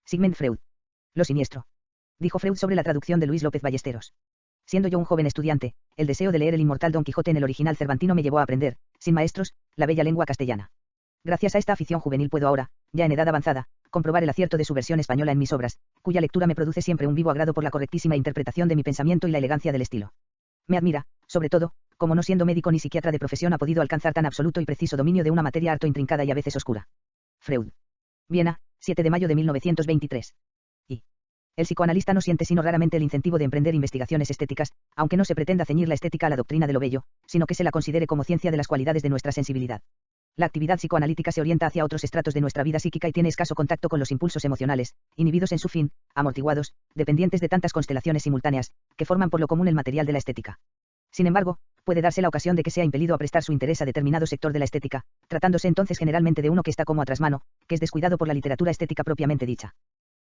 Sigmund Freud. Lo siniestro. Dijo Freud sobre la traducción de Luis López Ballesteros. Siendo yo un joven estudiante, el deseo de leer el inmortal Don Quijote en el original cervantino me llevó a aprender, sin maestros, la bella lengua castellana. Gracias a esta afición juvenil puedo ahora, ya en edad avanzada, comprobar el acierto de su versión española en mis obras, cuya lectura me produce siempre un vivo agrado por la correctísima interpretación de mi pensamiento y la elegancia del estilo. Me admira, sobre todo, como no siendo médico ni psiquiatra de profesión ha podido alcanzar tan absoluto y preciso dominio de una materia harto intrincada y a veces oscura. Freud. Viena, 7 de mayo de 1923. El psicoanalista no siente sino raramente el incentivo de emprender investigaciones estéticas, aunque no se pretenda ceñir la estética a la doctrina de lo bello, sino que se la considere como ciencia de las cualidades de nuestra sensibilidad. La actividad psicoanalítica se orienta hacia otros estratos de nuestra vida psíquica y tiene escaso contacto con los impulsos emocionales, inhibidos en su fin, amortiguados, dependientes de tantas constelaciones simultáneas, que forman por lo común el material de la estética. Sin embargo, puede darse la ocasión de que sea impelido a prestar su interés a determinado sector de la estética, tratándose entonces generalmente de uno que está como a trasmano, que es descuidado por la literatura estética propiamente dicha.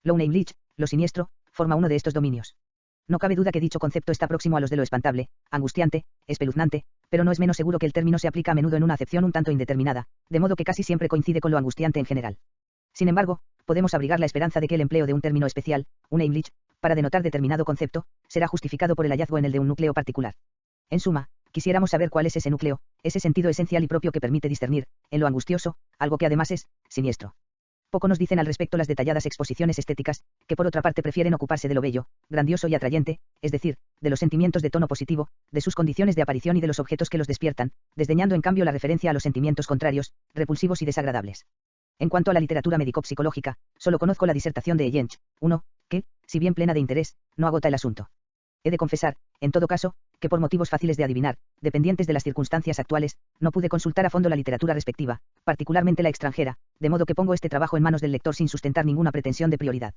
Lownheimlich, lo siniestro, forma uno de estos dominios. No cabe duda que dicho concepto está próximo a los de lo espantable, angustiante, espeluznante, pero no es menos seguro que el término se aplica a menudo en una acepción un tanto indeterminada, de modo que casi siempre coincide con lo angustiante en general. Sin embargo, podemos abrigar la esperanza de que el empleo de un término especial, Unheimlich, para denotar determinado concepto, será justificado por el hallazgo en el de un núcleo particular. En suma, quisiéramos saber cuál es ese núcleo, ese sentido esencial y propio que permite discernir, en lo angustioso, algo que además es siniestro. Poco nos dicen al respecto las detalladas exposiciones estéticas, que por otra parte prefieren ocuparse de lo bello, grandioso y atrayente, es decir, de los sentimientos de tono positivo, de sus condiciones de aparición y de los objetos que los despiertan, desdeñando en cambio la referencia a los sentimientos contrarios, repulsivos y desagradables. En cuanto a la literatura médico-psicológica, solo conozco la disertación de Jensch, que, si bien plena de interés, no agota el asunto. He de confesar, en todo caso, que por motivos fáciles de adivinar, dependientes de las circunstancias actuales, no pude consultar a fondo la literatura respectiva, particularmente la extranjera, de modo que pongo este trabajo en manos del lector sin sustentar ninguna pretensión de prioridad.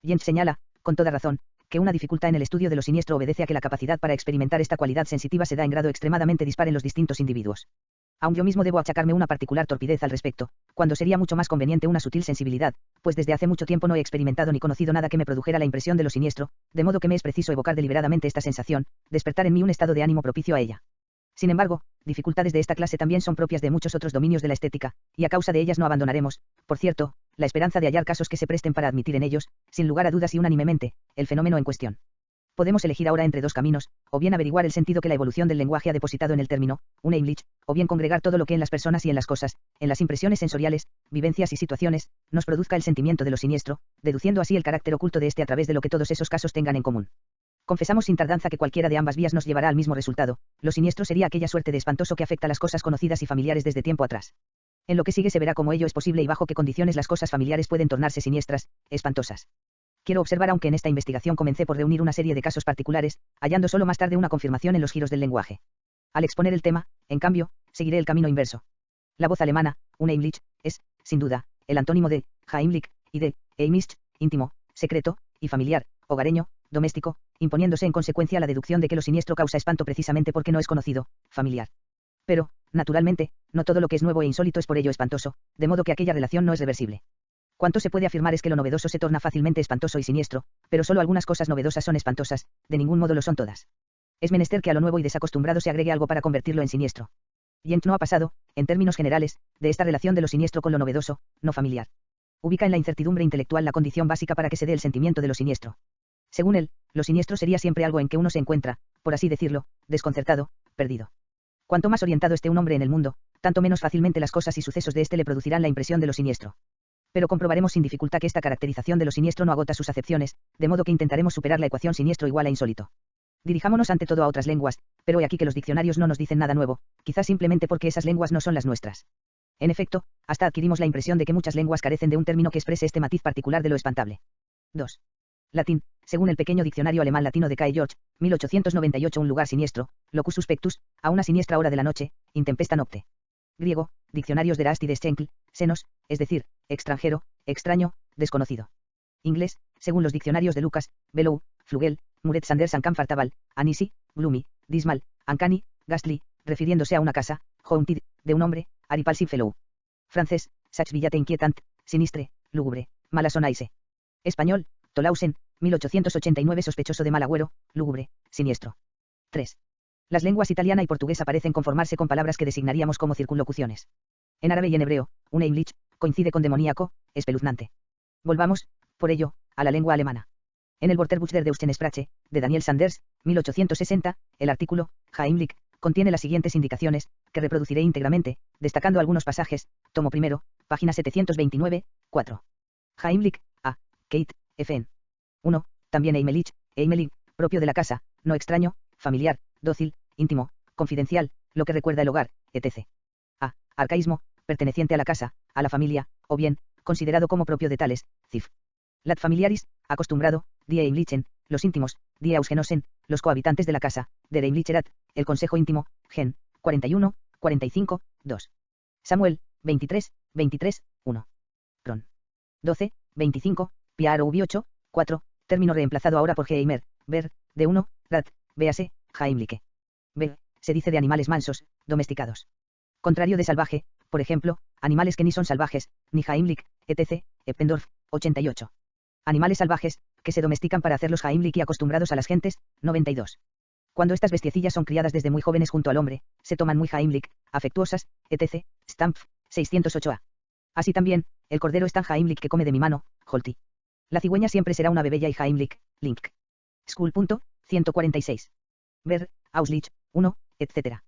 Jensch señala, con toda razón, que una dificultad en el estudio de lo siniestro obedece a que la capacidad para experimentar esta cualidad sensitiva se da en grado extremadamente dispar en los distintos individuos. Aun yo mismo debo achacarme una particular torpidez al respecto, cuando sería mucho más conveniente una sutil sensibilidad, pues desde hace mucho tiempo no he experimentado ni conocido nada que me produjera la impresión de lo siniestro, de modo que me es preciso evocar deliberadamente esta sensación, despertar en mí un estado de ánimo propicio a ella. Sin embargo, dificultades de esta clase también son propias de muchos otros dominios de la estética, y a causa de ellas no abandonaremos, por cierto, la esperanza de hallar casos que se presten para admitir en ellos, sin lugar a dudas y unánimemente, el fenómeno en cuestión. Podemos elegir ahora entre dos caminos, o bien averiguar el sentido que la evolución del lenguaje ha depositado en el término, Unheimlich, o bien congregar todo lo que en las personas y en las cosas, en las impresiones sensoriales, vivencias y situaciones, nos produzca el sentimiento de lo siniestro, deduciendo así el carácter oculto de este a través de lo que todos esos casos tengan en común. Confesamos sin tardanza que cualquiera de ambas vías nos llevará al mismo resultado, lo siniestro sería aquella suerte de espantoso que afecta a las cosas conocidas y familiares desde tiempo atrás. En lo que sigue se verá cómo ello es posible y bajo qué condiciones las cosas familiares pueden tornarse siniestras, espantosas. Quiero observar, aunque en esta investigación comencé por reunir una serie de casos particulares, hallando solo más tarde una confirmación en los giros del lenguaje. Al exponer el tema, en cambio, seguiré el camino inverso. La voz alemana, Unheimlich, es, sin duda, el antónimo de heimlich y de heimisch, íntimo, secreto, y familiar, hogareño, doméstico, imponiéndose en consecuencia la deducción de que lo siniestro causa espanto precisamente porque no es conocido, familiar. Pero, naturalmente, no todo lo que es nuevo e insólito es por ello espantoso, de modo que aquella relación no es reversible. Cuanto se puede afirmar es que lo novedoso se torna fácilmente espantoso y siniestro, pero solo algunas cosas novedosas son espantosas, de ningún modo lo son todas. Es menester que a lo nuevo y desacostumbrado se agregue algo para convertirlo en siniestro. Jensch no ha pasado, en términos generales, de esta relación de lo siniestro con lo novedoso, no familiar. Ubica en la incertidumbre intelectual la condición básica para que se dé el sentimiento de lo siniestro. Según él, lo siniestro sería siempre algo en que uno se encuentra, por así decirlo, desconcertado, perdido. Cuanto más orientado esté un hombre en el mundo, tanto menos fácilmente las cosas y sucesos de éste le producirán la impresión de lo siniestro. Pero comprobaremos sin dificultad que esta caracterización de lo siniestro no agota sus acepciones, de modo que intentaremos superar la ecuación siniestro igual a insólito. Dirijámonos ante todo a otras lenguas, pero he aquí que los diccionarios no nos dicen nada nuevo, quizás simplemente porque esas lenguas no son las nuestras. En efecto, hasta adquirimos la impresión de que muchas lenguas carecen de un término que exprese este matiz particular de lo espantable. 2. Latín, según el pequeño diccionario alemán latino de K. George, 1898, un lugar siniestro, locus suspectus, a una siniestra hora de la noche, intempesta nocte. Griego, diccionarios de Erastides Schenkl, senos, es decir, extranjero, extraño, desconocido. Inglés, según los diccionarios de Lucas, Bellow, Flugel, Muret Sanders and Comfortable, Uneasy, Gloomy, Dismal, Uncanny, Ghastly, refiriéndose a una casa, Haunted, de un hombre, Repulsive Fellow. Francés, Sachvillate inquietant, sinistre, lúgubre, malasonaise. Español, Tolausen, 1889, sospechoso de mal agüero, lúgubre, siniestro. 3. Las lenguas italiana y portuguesa parecen conformarse con palabras que designaríamos como circunlocuciones. En árabe y en hebreo, Unheimlich coincide con demoníaco, espeluznante. Volvamos, por ello, a la lengua alemana. En el Wörterbuch der deutschen Sprache, de Daniel Sanders, 1860, el artículo, Heimlich, contiene las siguientes indicaciones, que reproduciré íntegramente, destacando algunos pasajes, tomo primero, página 729, 4. Heimlich, a. Kate, F.N. 1. También Heimlich, propio de la casa, no extraño, familiar, dócil, íntimo, confidencial, lo que recuerda el hogar, etc. A. Arcaísmo, perteneciente a la casa, a la familia, o bien, considerado como propio de tales, cif. Lat familiaris, acostumbrado, die Heimlichen, los íntimos, die Ausgenossen, los cohabitantes de la casa, der Heimlicherat, el consejo íntimo, gen. 41, 45, 2. Samuel, 23, 1. Ron. 12, 25, Piaro ubi 8, 4, término reemplazado ahora por Heimer, ver, de 1, rat, véase, Heimliche. B. Se dice de animales mansos, domesticados. Contrario de salvaje, por ejemplo, animales que ni son salvajes, ni Heimlich, etc., Eppendorf, 88. Animales salvajes, que se domestican para hacerlos Heimlich y acostumbrados a las gentes, 92. Cuando estas bestiecillas son criadas desde muy jóvenes junto al hombre, se toman muy Heimlich, afectuosas, etc., Stampf, 608a. Así también, el cordero es tan Heimlich que come de mi mano, Holti. La cigüeña siempre será una bebella y Heimlich, Link. School. 146. Ver, Auslich, 1, etc.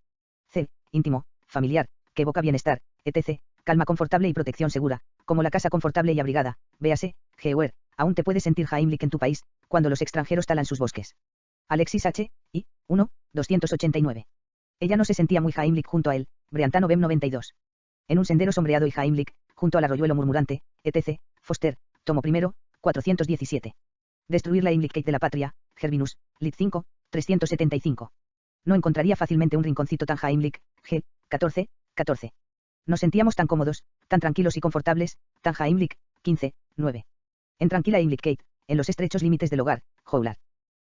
C. Íntimo, familiar, que evoca bienestar, etc., calma confortable y protección segura, como la casa confortable y abrigada, véase, Geuer, aún te puedes sentir Heimlich en tu país, cuando los extranjeros talan sus bosques. Alexis H. I. 1, 289. Ella no se sentía muy Heimlich junto a él, Breantano Bem 92. En un sendero sombreado y Heimlich, junto al arroyuelo murmurante, etc., Foster, tomo primero, 417. Destruir la Heimlichkeit de la patria, Gervinus, lit 5, 375. No encontraría fácilmente un rinconcito tan Heimlich, G. 14, 14. Nos sentíamos tan cómodos, tan tranquilos y confortables, tan Heimlich, 15, 9. En tranquila Heimlichkeit, en los estrechos límites del hogar, Howlar.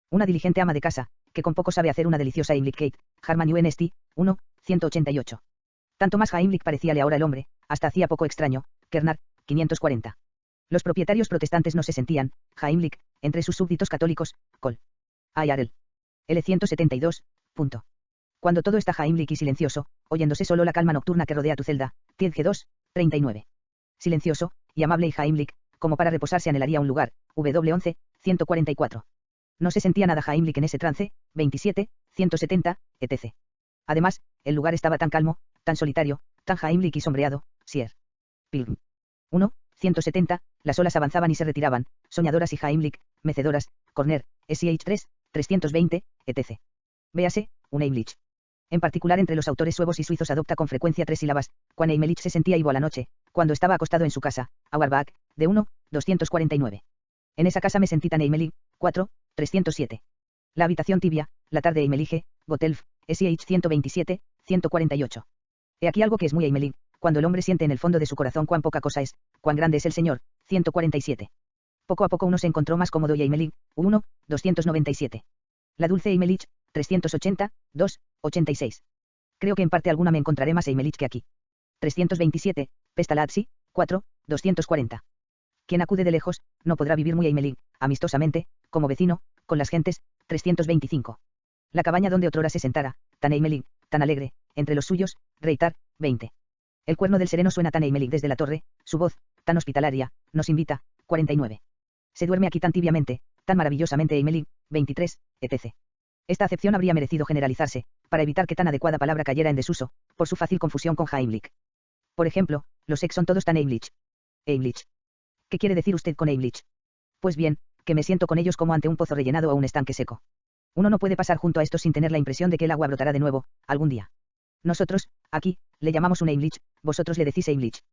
Una diligente ama de casa, que con poco sabe hacer una deliciosa Heimlichkeit, Harman UNST, 1, 188. Tanto más Heimlich parecíale ahora el hombre, hasta hacía poco extraño, Kernar, 540. Los propietarios protestantes no se sentían, Heimlich, entre sus súbditos católicos, Col. Ayarel. L. 172, punto. Cuando todo está Heimlich y silencioso, oyéndose solo la calma nocturna que rodea tu celda, Tiedge 2, 39. Silencioso, y amable y Heimlich, como para reposarse anhelaría un lugar, W 11, 144. No se sentía nada Heimlich en ese trance, 27, 170, etc. Además, el lugar estaba tan calmo, tan solitario, tan Heimlich y sombreado, Sier. Pilgrim. 1, 170, las olas avanzaban y se retiraban, soñadoras y Heimlich, mecedoras, Corner, SH3, 320, etc. Véase, un Heimlich. En particular entre los autores suevos y suizos adopta con frecuencia 3 sílabas, cuando Heimlich se sentía ivo a la noche, cuando estaba acostado en su casa, Auerbach, de 1, 249. En esa casa me sentí tan Heimlich, 4, 307. La habitación tibia, la tarde Heimelige, Gotelf, SH 127, 148. He aquí algo que es muy Heimlich, cuando el hombre siente en el fondo de su corazón cuán poca cosa es, cuán grande es el Señor, 147. Poco a poco uno se encontró más cómodo y Heimlich, 1, 297. La dulce Heimlich, 380, 2, 86. Creo que en parte alguna me encontraré más Heimlich que aquí. 327, Pestalozzi, 4, 240. Quien acude de lejos, no podrá vivir muy Heimlich, amistosamente, como vecino, con las gentes, 325. La cabaña donde otrora se sentara, tan Heimlich, tan alegre, entre los suyos, Reitar, 20. El cuerno del sereno suena tan Heimlich desde la torre, su voz, tan hospitalaria, nos invita, 49. Se duerme aquí tan tibiamente, tan maravillosamente Heimlich, 23, etc. Esta acepción habría merecido generalizarse, para evitar que tan adecuada palabra cayera en desuso, por su fácil confusión con Heimlich. Por ejemplo, los ex son todos tan Heimlich. Heimlich. ¿Qué quiere decir usted con Heimlich? Pues bien, que me siento con ellos como ante un pozo rellenado o un estanque seco. Uno no puede pasar junto a estos sin tener la impresión de que el agua brotará de nuevo, algún día. Nosotros, aquí, le llamamos un Heimlich, vosotros le decís Heimlich.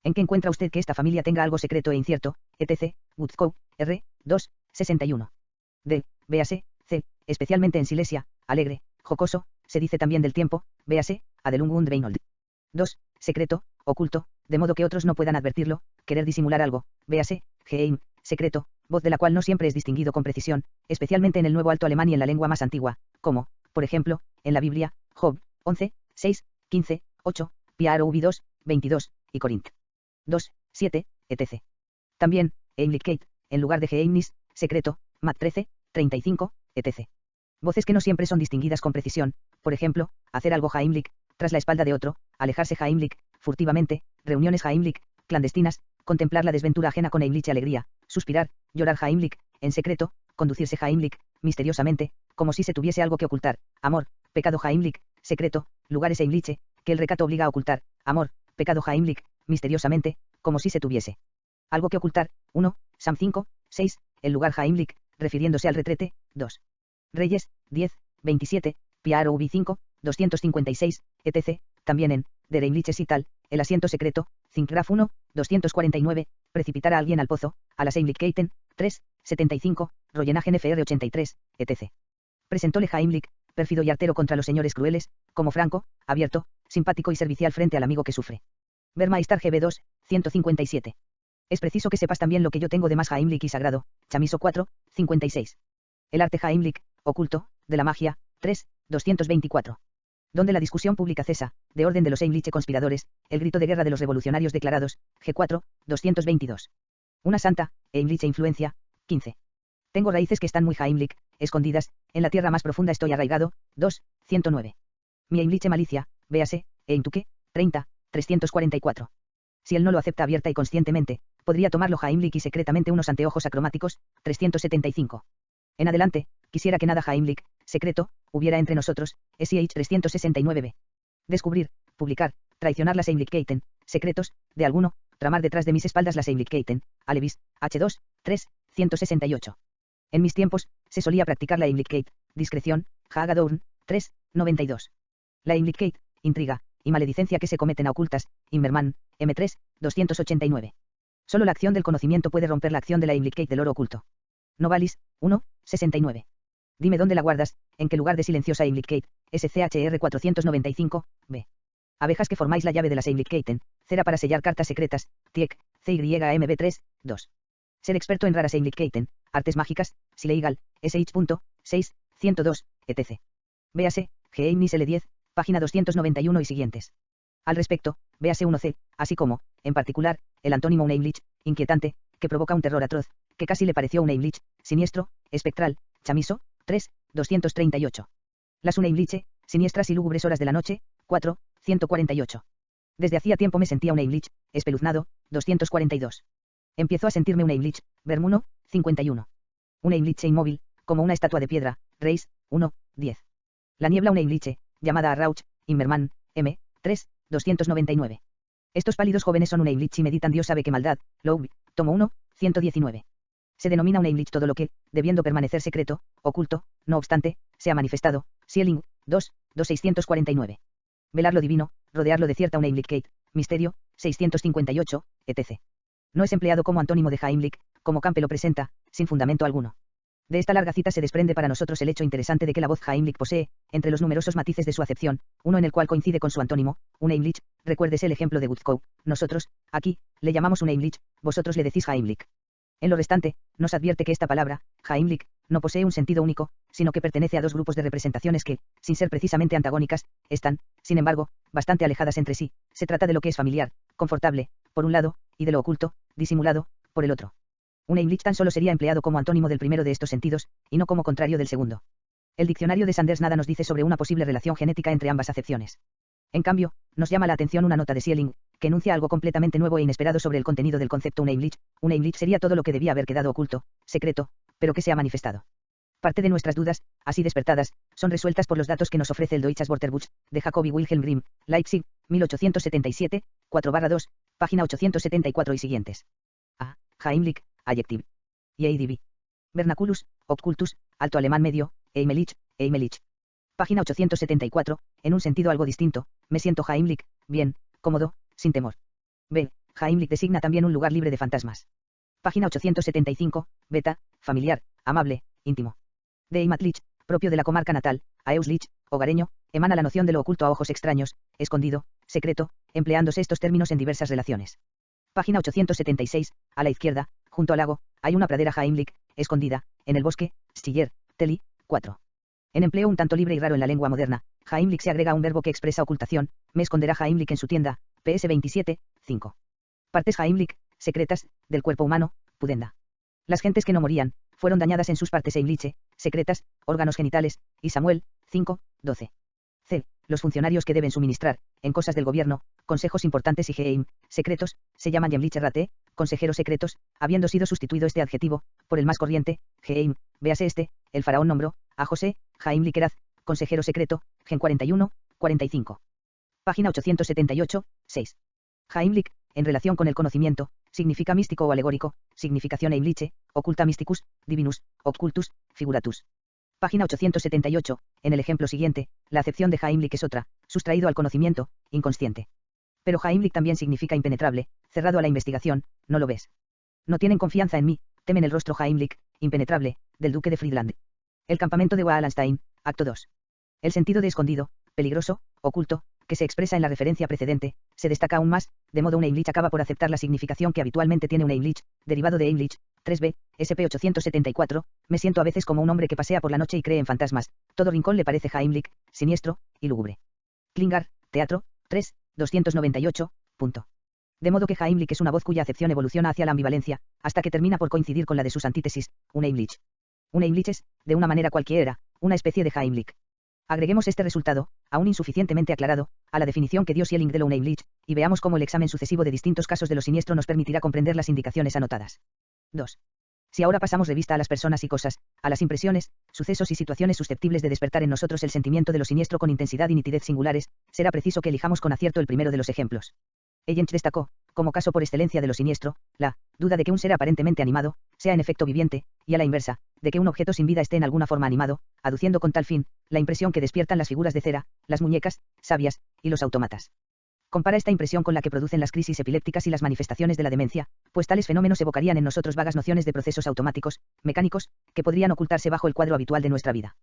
¿En qué encuentra usted que esta familia tenga algo secreto e incierto, etc., Gutzkow, R. 2, 61. D. Véase, C. Especialmente en Silesia, alegre, jocoso, se dice también del tiempo, véase, Adelung und Reinhold. 2. Secreto, oculto, de modo que otros no puedan advertirlo, querer disimular algo, véase, Geheim, secreto, voz de la cual no siempre es distinguido con precisión, especialmente en el Nuevo Alto Alemán y en la lengua más antigua, como, por ejemplo, en la Biblia, Job, 11, 6, 15, 8, Piaro Ubi 2, 22, y Corint. 2, 7, etc. También, Heimlichkeit, en lugar de Geheimnis, secreto, Mat 13, 35, etc. Voces que no siempre son distinguidas con precisión, por ejemplo, hacer algo Heimlich, tras la espalda de otro, alejarse Heimlich, furtivamente, reuniones Heimlich, clandestinas, contemplar la desventura ajena con Heimliche alegría, Suspirar, llorar Heimlich, en secreto, conducirse Heimlich, misteriosamente, como si se tuviese algo que ocultar, amor, pecado Heimlich, secreto, lugares Heimliche, que el recato obliga a ocultar, amor, pecado Heimlich, misteriosamente, como si se tuviese algo que ocultar, 1, Sam 5, 6, el lugar Heimlich, refiriéndose al retrete, 2. Reyes, 10, 27, Piaro Ubi 5, 256, etc., también en, Der Heimliches y tal, el asiento secreto, Zinkgraf 1, 249, precipitar a alguien al pozo, a las Heimlichkeiten, 3, 75, Royenagen FR 83, etc. Presentóle Heimlich, pérfido y artero contra los señores crueles, como franco, abierto, simpático y servicial frente al amigo que sufre. Vermaistar GB 2, 157. Es preciso que sepas también lo que yo tengo de más Heimlich y sagrado, Chamiso 4, 56. El arte Heimlich, oculto, de la magia, 3, 224. Donde la discusión pública cesa, de orden de los Heimliche conspiradores, el grito de guerra de los revolucionarios declarados, G4, 222. Una santa, Heimliche influencia, 15. Tengo raíces que están muy Heimlich, escondidas, en la tierra más profunda estoy arraigado, 2, 109. Mi Heimliche malicia, véase, Heimtuke, 30, 344. Si él no lo acepta abierta y conscientemente, podría tomarlo Heimlich y secretamente unos anteojos acromáticos, 375. En adelante, quisiera que nada Heimlich, secreto, hubiera entre nosotros, SIH 369b. Descubrir, publicar, traicionar las Heimlichkeiten, secretos, de alguno, tramar detrás de mis espaldas las Heimlichkeiten, Alevis, H2, 3, 168. En mis tiempos, se solía practicar la Heimlichkeit, discreción, Hagedorn, 3, 92. La Heimlichkeit, intriga, y maledicencia que se cometen a ocultas, Immermann, M3, 289. Solo la acción del conocimiento puede romper la acción de la Heimlichkeit del oro oculto. Novalis, 1, 69. Dime dónde la guardas, en qué lugar de silenciosa Heimlichkeit, SCHR 495, B. Abejas que formáis la llave de las Heimlichkeiten, cera para sellar cartas secretas, TIEC, CYMB3, 2. Ser experto en raras Heimlichkeiten, artes mágicas, Sileigal, SH.6, 102, etc. Véase, Geheimnis L10, página 291 y siguientes. Al respecto, véase 1C, así como, en particular, el antónimo Unheimlich, inquietante, que provoca un terror atroz, que casi le pareció un Heimlich, siniestro, espectral, Chamiso, 3, 238. Las Unheimliche, siniestras y lúgubres horas de la noche, 4, 148. Desde hacía tiempo me sentía un Heimlich, espeluznado, 242. Empiezo a sentirme un Heimlich, Bermuno, 51. Un Heimliche inmóvil, como una estatua de piedra, Reis, 1, 10. La niebla Unheimliche, llamada a Rauch, Immermann, M, 3, 299. Estos pálidos jóvenes son un Heimlich y meditan Dios sabe qué maldad, Loeb, tomo 1, 119. Se denomina un Heimlich todo lo que, debiendo permanecer secreto, oculto, no obstante, se ha manifestado, Schelling, 2, 2649. Velar lo divino, rodearlo de cierta Unheimlichkeit, misterio, 658, etc. No es empleado como antónimo de Heimlich, como Campe lo presenta, sin fundamento alguno. De esta larga cita se desprende para nosotros el hecho interesante de que la voz Heimlich posee, entre los numerosos matices de su acepción, uno en el cual coincide con su antónimo, un Heimlich, recuérdese el ejemplo de Gutzkow, nosotros, aquí, le llamamos un Heimlich, vosotros le decís Heimlich. En lo restante, nos advierte que esta palabra, Heimlich, no posee un sentido único, sino que pertenece a dos grupos de representaciones que, sin ser precisamente antagónicas, están, sin embargo, bastante alejadas entre sí. Se trata de lo que es familiar, confortable, por un lado, y de lo oculto, disimulado, por el otro. Un Heimlich tan solo sería empleado como antónimo del primero de estos sentidos, y no como contrario del segundo. El diccionario de Sanders nada nos dice sobre una posible relación genética entre ambas acepciones. En cambio, nos llama la atención una nota de Schelling, que enuncia algo completamente nuevo e inesperado sobre el contenido del concepto Unheimlich. Un Heimlich sería todo lo que debía haber quedado oculto, secreto, pero que se ha manifestado. Parte de nuestras dudas, así despertadas, son resueltas por los datos que nos ofrece el Deutsches Wörterbuch, de Jacobi Wilhelm Grimm, Leipzig, 1877, 4/2, página 874 y siguientes. A. Heimlich, Adjective. Y Vernaculus, Occultus, alto alemán medio, Heimlich, Heimlich. Página 874, en un sentido algo distinto, me siento Heimlich, bien, cómodo, sin temor. B. Heimlich designa también un lugar libre de fantasmas. Página 875, beta, familiar, amable, íntimo. De Heimatlich, propio de la comarca natal, Auslich, hogareño, emana la noción de lo oculto a ojos extraños, escondido, secreto, empleándose estos términos en diversas relaciones. Página 876, a la izquierda, junto al lago, hay una pradera Heimlich, escondida, en el bosque, Stiller, Telly, 4. En empleo un tanto libre y raro en la lengua moderna, Heimlich se agrega a un verbo que expresa ocultación, me esconderá Heimlich en su tienda, PS 27, 5. Partes Heimlich, secretas, del cuerpo humano, pudenda. Las gentes que no morían, fueron dañadas en sus partes Heimliche, secretas, órganos genitales, y Samuel, 5, 12. C. Los funcionarios que deben suministrar, en cosas del gobierno, consejos importantes y geheim, secretos, se llaman Yemliche Rate, consejeros secretos, habiendo sido sustituido este adjetivo, por el más corriente, geheim, véase este, el faraón nombró, a José, Jaim Likeraz, consejero secreto, Gen 41, 45. Página 878, 6. Heimlich, en relación con el conocimiento, significa místico o alegórico, significación heimliche, occulta mysticus, divinus, occultus, figuratus. Página 878, en el ejemplo siguiente, la acepción de Heimlich es otra, sustraído al conocimiento, inconsciente. Pero Heimlich también significa impenetrable, cerrado a la investigación, ¿no lo ves? No tienen confianza en mí, temen el rostro Heimlich, impenetrable, del duque de Friedland. El campamento de Wallenstein, acto 2. El sentido de escondido, peligroso, oculto, que se expresa en la referencia precedente, se destaca aún más, de modo un Heimlich acaba por aceptar la significación que habitualmente tiene un Heimlich, derivado de Heimlich, 3b, SP 874, me siento a veces como un hombre que pasea por la noche y cree en fantasmas, todo rincón le parece Heimlich, siniestro, y lúgubre. Klingar, Teatro, 3, 298, punto. De modo que Heimlich es una voz cuya acepción evoluciona hacia la ambivalencia, hasta que termina por coincidir con la de sus antítesis, un Heimlich. Un Heimlich es, de una manera cualquiera, una especie de Heimlich. Agreguemos este resultado, aún insuficientemente aclarado, a la definición que dio Schelling de lo Heimlich, y veamos cómo el examen sucesivo de distintos casos de lo siniestro nos permitirá comprender las indicaciones anotadas. 2. Si ahora pasamos revista a las personas y cosas, a las impresiones, sucesos y situaciones susceptibles de despertar en nosotros el sentimiento de lo siniestro con intensidad y nitidez singulares, será preciso que elijamos con acierto el primero de los ejemplos. Jensch destacó, como caso por excelencia de lo siniestro, la duda de que un ser aparentemente animado, sea en efecto viviente, y a la inversa, de que un objeto sin vida esté en alguna forma animado, aduciendo con tal fin, la impresión que despiertan las figuras de cera, las muñecas, sabias, y los autómatas. Compara esta impresión con la que producen las crisis epilépticas y las manifestaciones de la demencia, pues tales fenómenos evocarían en nosotros vagas nociones de procesos automáticos, mecánicos, que podrían ocultarse bajo el cuadro habitual de nuestra vida.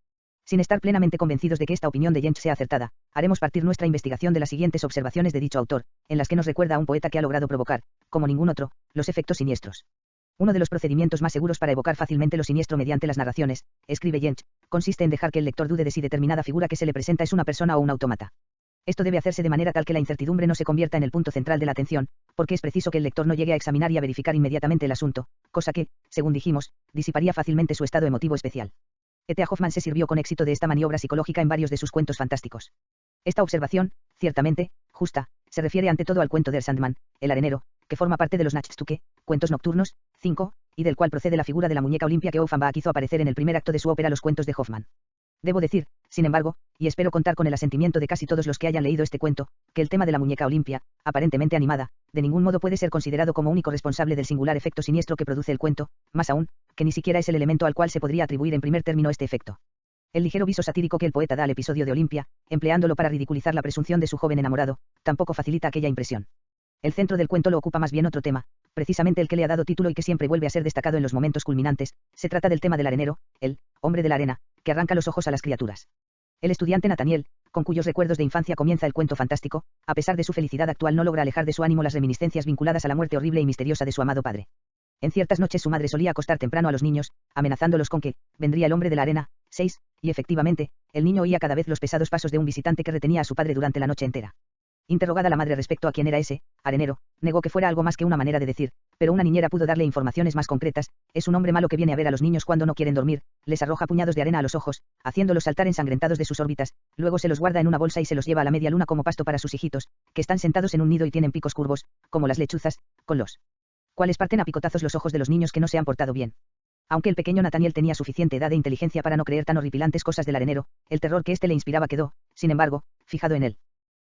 Sin estar plenamente convencidos de que esta opinión de Jensch sea acertada, haremos partir nuestra investigación de las siguientes observaciones de dicho autor, en las que nos recuerda a un poeta que ha logrado provocar, como ningún otro, los efectos siniestros. Uno de los procedimientos más seguros para evocar fácilmente lo siniestro mediante las narraciones, escribe Jensch, consiste en dejar que el lector dude de si determinada figura que se le presenta es una persona o un autómata. Esto debe hacerse de manera tal que la incertidumbre no se convierta en el punto central de la atención, porque es preciso que el lector no llegue a examinar y a verificar inmediatamente el asunto, cosa que, según dijimos, disiparía fácilmente su estado emotivo especial. E.T.A. Hoffmann se sirvió con éxito de esta maniobra psicológica en varios de sus cuentos fantásticos. Esta observación, ciertamente, justa, se refiere ante todo al cuento del Sandman, el arenero, que forma parte de los Nachtstücke, cuentos nocturnos, 5, y del cual procede la figura de la muñeca Olimpia que Offenbach hizo aparecer en el primer acto de su ópera Los cuentos de Hoffmann. Debo decir, sin embargo, y espero contar con el asentimiento de casi todos los que hayan leído este cuento, que el tema de la muñeca Olimpia, aparentemente animada, de ningún modo puede ser considerado como único responsable del singular efecto siniestro que produce el cuento, más aún, que ni siquiera es el elemento al cual se podría atribuir en primer término este efecto. El ligero viso satírico que el poeta da al episodio de Olimpia, empleándolo para ridiculizar la presunción de su joven enamorado, tampoco facilita aquella impresión. El centro del cuento lo ocupa más bien otro tema, precisamente el que le ha dado título y que siempre vuelve a ser destacado en los momentos culminantes, se trata del tema del arenero, el hombre de la arena, que arranca los ojos a las criaturas. El estudiante Nathaniel, con cuyos recuerdos de infancia comienza el cuento fantástico, a pesar de su felicidad actual no logra alejar de su ánimo las reminiscencias vinculadas a la muerte horrible y misteriosa de su amado padre. En ciertas noches su madre solía acostar temprano a los niños, amenazándolos con que vendría el hombre de la arena, 6, y efectivamente, el niño oía cada vez los pesados pasos de un visitante que retenía a su padre durante la noche entera. Interrogada la madre respecto a quién era ese arenero, negó que fuera algo más que una manera de decir, pero una niñera pudo darle informaciones más concretas: es un hombre malo que viene a ver a los niños cuando no quieren dormir, les arroja puñados de arena a los ojos, haciéndolos saltar ensangrentados de sus órbitas, luego se los guarda en una bolsa y se los lleva a la media luna como pasto para sus hijitos, que están sentados en un nido y tienen picos curvos, como las lechuzas, con los cuales parten a picotazos los ojos de los niños que no se han portado bien. Aunque el pequeño Nathaniel tenía suficiente edad e inteligencia para no creer tan horripilantes cosas del arenero, el terror que éste le inspiraba quedó, sin embargo, fijado en él.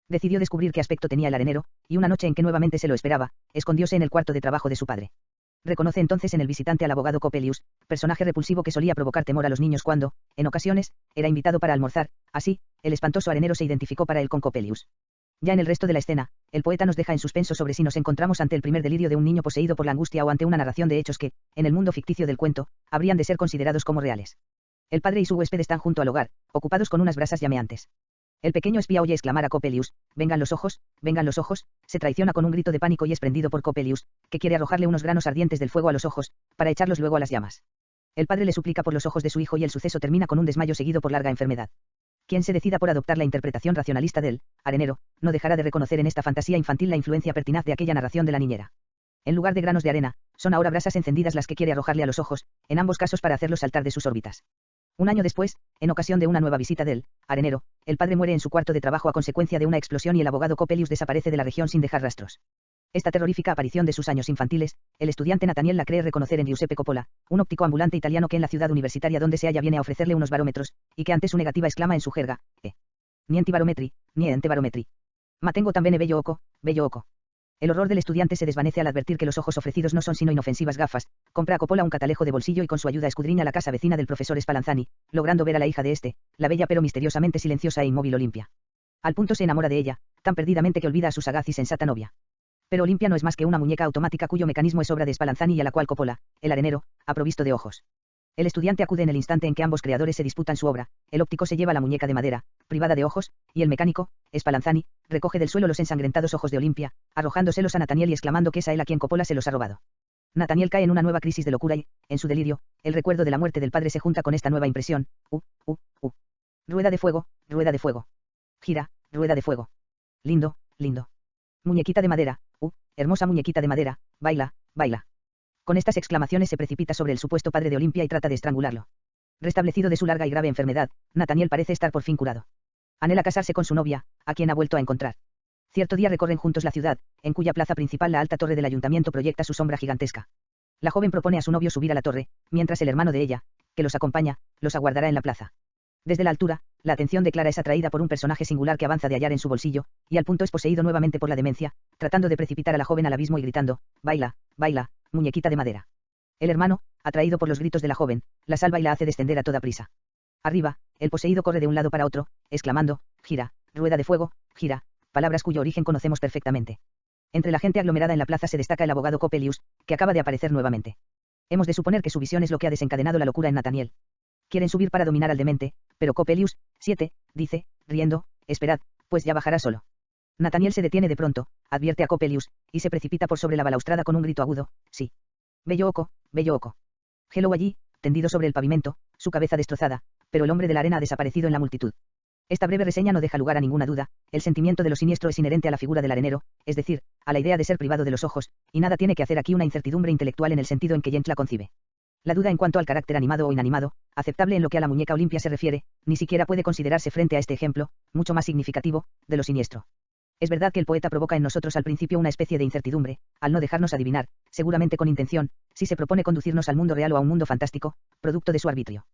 Decidió descubrir qué aspecto tenía el arenero, y una noche en que nuevamente se lo esperaba, escondióse en el cuarto de trabajo de su padre. Reconoce entonces en el visitante al abogado Coppelius, personaje repulsivo que solía provocar temor a los niños cuando, en ocasiones, era invitado para almorzar. Así, el espantoso arenero se identificó para él con Coppelius. Ya en el resto de la escena, el poeta nos deja en suspenso sobre si nos encontramos ante el primer delirio de un niño poseído por la angustia o ante una narración de hechos que, en el mundo ficticio del cuento, habrían de ser considerados como reales. El padre y su huésped están junto al hogar, ocupados con unas brasas llameantes. El pequeño espía oye exclamar a Coppelius: vengan los ojos, se traiciona con un grito de pánico y es prendido por Coppelius, que quiere arrojarle unos granos ardientes del fuego a los ojos, para echarlos luego a las llamas. El padre le suplica por los ojos de su hijo y el suceso termina con un desmayo seguido por larga enfermedad. Quien se decida por adoptar la interpretación racionalista del arenero, no dejará de reconocer en esta fantasía infantil la influencia pertinaz de aquella narración de la niñera. En lugar de granos de arena, son ahora brasas encendidas las que quiere arrojarle a los ojos, en ambos casos para hacerlos saltar de sus órbitas. Un año después, en ocasión de una nueva visita del arenero, el padre muere en su cuarto de trabajo a consecuencia de una explosión y el abogado Coppelius desaparece de la región sin dejar rastros. Esta terrorífica aparición de sus años infantiles, el estudiante Nathaniel la cree reconocer en Giuseppe Coppola, un óptico ambulante italiano que en la ciudad universitaria donde se halla viene a ofrecerle unos barómetros, y que ante su negativa exclama en su jerga, niente barometri, niente barometri. Ma tengo también bello oco, bello oco. El horror del estudiante se desvanece al advertir que los ojos ofrecidos no son sino inofensivas gafas. Compra a Coppola un catalejo de bolsillo y con su ayuda escudriña la casa vecina del profesor Spallanzani, logrando ver a la hija de este, la bella pero misteriosamente silenciosa e inmóvil Olimpia. Al punto se enamora de ella, tan perdidamente que olvida a su sagaz y sensata novia. Pero Olimpia no es más que una muñeca automática cuyo mecanismo es obra de Spallanzani y a la cual Coppola, el arenero, ha provisto de ojos. El estudiante acude en el instante en que ambos creadores se disputan su obra, el óptico se lleva la muñeca de madera, privada de ojos, y el mecánico, Spallanzani, recoge del suelo los ensangrentados ojos de Olimpia, arrojándoselos a Nathaniel y exclamando que es a él a quien Coppola se los ha robado. Nathaniel cae en una nueva crisis de locura y, en su delirio, el recuerdo de la muerte del padre se junta con esta nueva impresión. Rueda de fuego, rueda de fuego. Gira, rueda de fuego. Lindo, lindo. Muñequita de madera, hermosa muñequita de madera, baila, baila. Con estas exclamaciones se precipita sobre el supuesto padre de Olimpia y trata de estrangularlo. Restablecido de su larga y grave enfermedad, Nathaniel parece estar por fin curado. Anhela casarse con su novia, a quien ha vuelto a encontrar. Cierto día recorren juntos la ciudad, en cuya plaza principal la alta torre del ayuntamiento proyecta su sombra gigantesca. La joven propone a su novio subir a la torre, mientras el hermano de ella, que los acompaña, los aguardará en la plaza. Desde la altura, la atención de Clara es atraída por un personaje singular que avanza de hallar en su bolsillo, y al punto es poseído nuevamente por la demencia, tratando de precipitar a la joven al abismo y gritando, baila, baila, muñequita de madera. El hermano, atraído por los gritos de la joven, la salva y la hace descender a toda prisa. Arriba, el poseído corre de un lado para otro, exclamando, gira, rueda de fuego, gira, palabras cuyo origen conocemos perfectamente. Entre la gente aglomerada en la plaza se destaca el abogado Coppelius, que acaba de aparecer nuevamente. Hemos de suponer que su visión es lo que ha desencadenado la locura en Nathaniel. Quieren subir para dominar al demente, pero Coppelius, 7, dice, riendo, esperad, pues ya bajará solo. Nathaniel se detiene de pronto, advierte a Coppelius, y se precipita por sobre la balaustrada con un grito agudo, sí. Bello oco, bello oco. Hello allí, tendido sobre el pavimento, su cabeza destrozada, pero el hombre de la arena ha desaparecido en la multitud. Esta breve reseña no deja lugar a ninguna duda, el sentimiento de lo siniestro es inherente a la figura del arenero, es decir, a la idea de ser privado de los ojos, y nada tiene que hacer aquí una incertidumbre intelectual en el sentido en que Jentz la concibe. La duda en cuanto al carácter animado o inanimado, aceptable en lo que a la muñeca Olimpia se refiere, ni siquiera puede considerarse frente a este ejemplo, mucho más significativo, de lo siniestro. Es verdad que el poeta provoca en nosotros al principio una especie de incertidumbre, al no dejarnos adivinar, seguramente con intención, si se propone conducirnos al mundo real o a un mundo fantástico, producto de su arbitrio.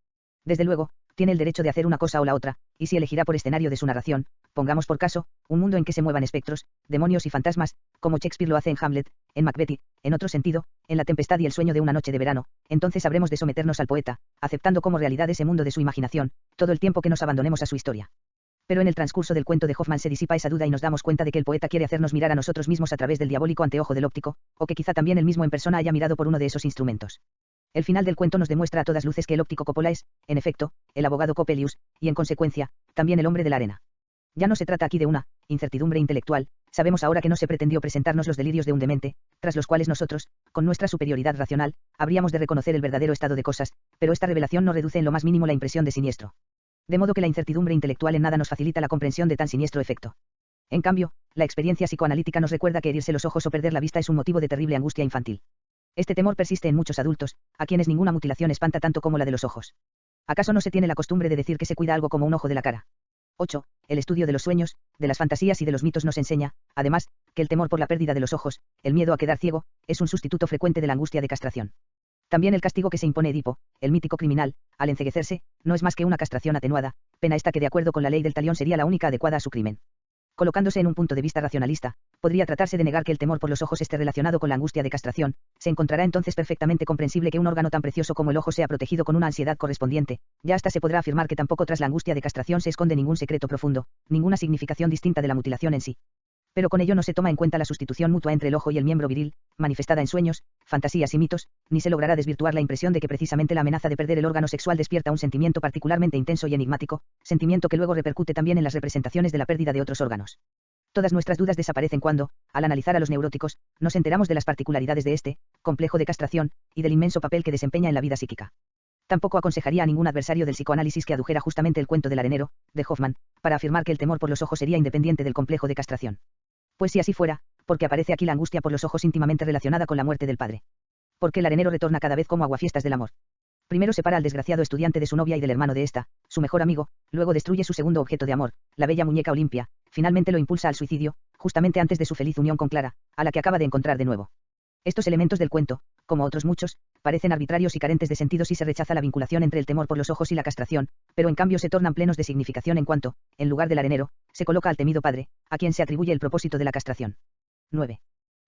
Desde luego, tiene el derecho de hacer una cosa o la otra, y si elegirá por escenario de su narración, pongamos por caso, un mundo en que se muevan espectros, demonios y fantasmas, como Shakespeare lo hace en Hamlet, en Macbeth y, en otro sentido, en La tempestad y el sueño de una noche de verano, entonces habremos de someternos al poeta, aceptando como realidad ese mundo de su imaginación, todo el tiempo que nos abandonemos a su historia. Pero en el transcurso del cuento de Hoffmann se disipa esa duda y nos damos cuenta de que el poeta quiere hacernos mirar a nosotros mismos a través del diabólico anteojo del óptico, o que quizá también él mismo en persona haya mirado por uno de esos instrumentos. El final del cuento nos demuestra a todas luces que el óptico Coppola es, en efecto, el abogado Coppelius, y en consecuencia, también el hombre de la arena. Ya no se trata aquí de una incertidumbre intelectual, sabemos ahora que no se pretendió presentarnos los delirios de un demente, tras los cuales nosotros, con nuestra superioridad racional, habríamos de reconocer el verdadero estado de cosas, pero esta revelación no reduce en lo más mínimo la impresión de siniestro. De modo que la incertidumbre intelectual en nada nos facilita la comprensión de tan siniestro efecto. En cambio, la experiencia psicoanalítica nos recuerda que herirse los ojos o perder la vista es un motivo de terrible angustia infantil. Este temor persiste en muchos adultos, a quienes ninguna mutilación espanta tanto como la de los ojos. ¿Acaso no se tiene la costumbre de decir que se cuida algo como un ojo de la cara? 8. El estudio de los sueños, de las fantasías y de los mitos nos enseña, además, que el temor por la pérdida de los ojos, el miedo a quedar ciego, es un sustituto frecuente de la angustia de castración. También el castigo que se impone Edipo, el mítico criminal, al enceguecerse, no es más que una castración atenuada, pena esta que de acuerdo con la ley del talión sería la única adecuada a su crimen. Colocándose en un punto de vista racionalista, podría tratarse de negar que el temor por los ojos esté relacionado con la angustia de castración, se encontrará entonces perfectamente comprensible que un órgano tan precioso como el ojo sea protegido con una ansiedad correspondiente, ya hasta se podrá afirmar que tampoco tras la angustia de castración se esconde ningún secreto profundo, ninguna significación distinta de la mutilación en sí. Pero con ello no se toma en cuenta la sustitución mutua entre el ojo y el miembro viril, manifestada en sueños, fantasías y mitos, ni se logrará desvirtuar la impresión de que precisamente la amenaza de perder el órgano sexual despierta un sentimiento particularmente intenso y enigmático, sentimiento que luego repercute también en las representaciones de la pérdida de otros órganos. Todas nuestras dudas desaparecen cuando, al analizar a los neuróticos, nos enteramos de las particularidades de este complejo de castración, y del inmenso papel que desempeña en la vida psíquica. Tampoco aconsejaría a ningún adversario del psicoanálisis que adujera justamente el cuento del arenero, de Hoffmann, para afirmar que el temor por los ojos sería independiente del complejo de castración. Pues si así fuera, porque aparece aquí la angustia por los ojos íntimamente relacionada con la muerte del padre. Porque el arenero retorna cada vez como aguafiestas del amor. Primero separa al desgraciado estudiante de su novia y del hermano de esta, su mejor amigo, luego destruye su segundo objeto de amor, la bella muñeca Olimpia, finalmente lo impulsa al suicidio, justamente antes de su feliz unión con Clara, a la que acaba de encontrar de nuevo. Estos elementos del cuento, como otros muchos, parecen arbitrarios y carentes de sentido si se rechaza la vinculación entre el temor por los ojos y la castración, pero en cambio se tornan plenos de significación en cuanto, en lugar del arenero, se coloca al temido padre, a quien se atribuye el propósito de la castración. 9.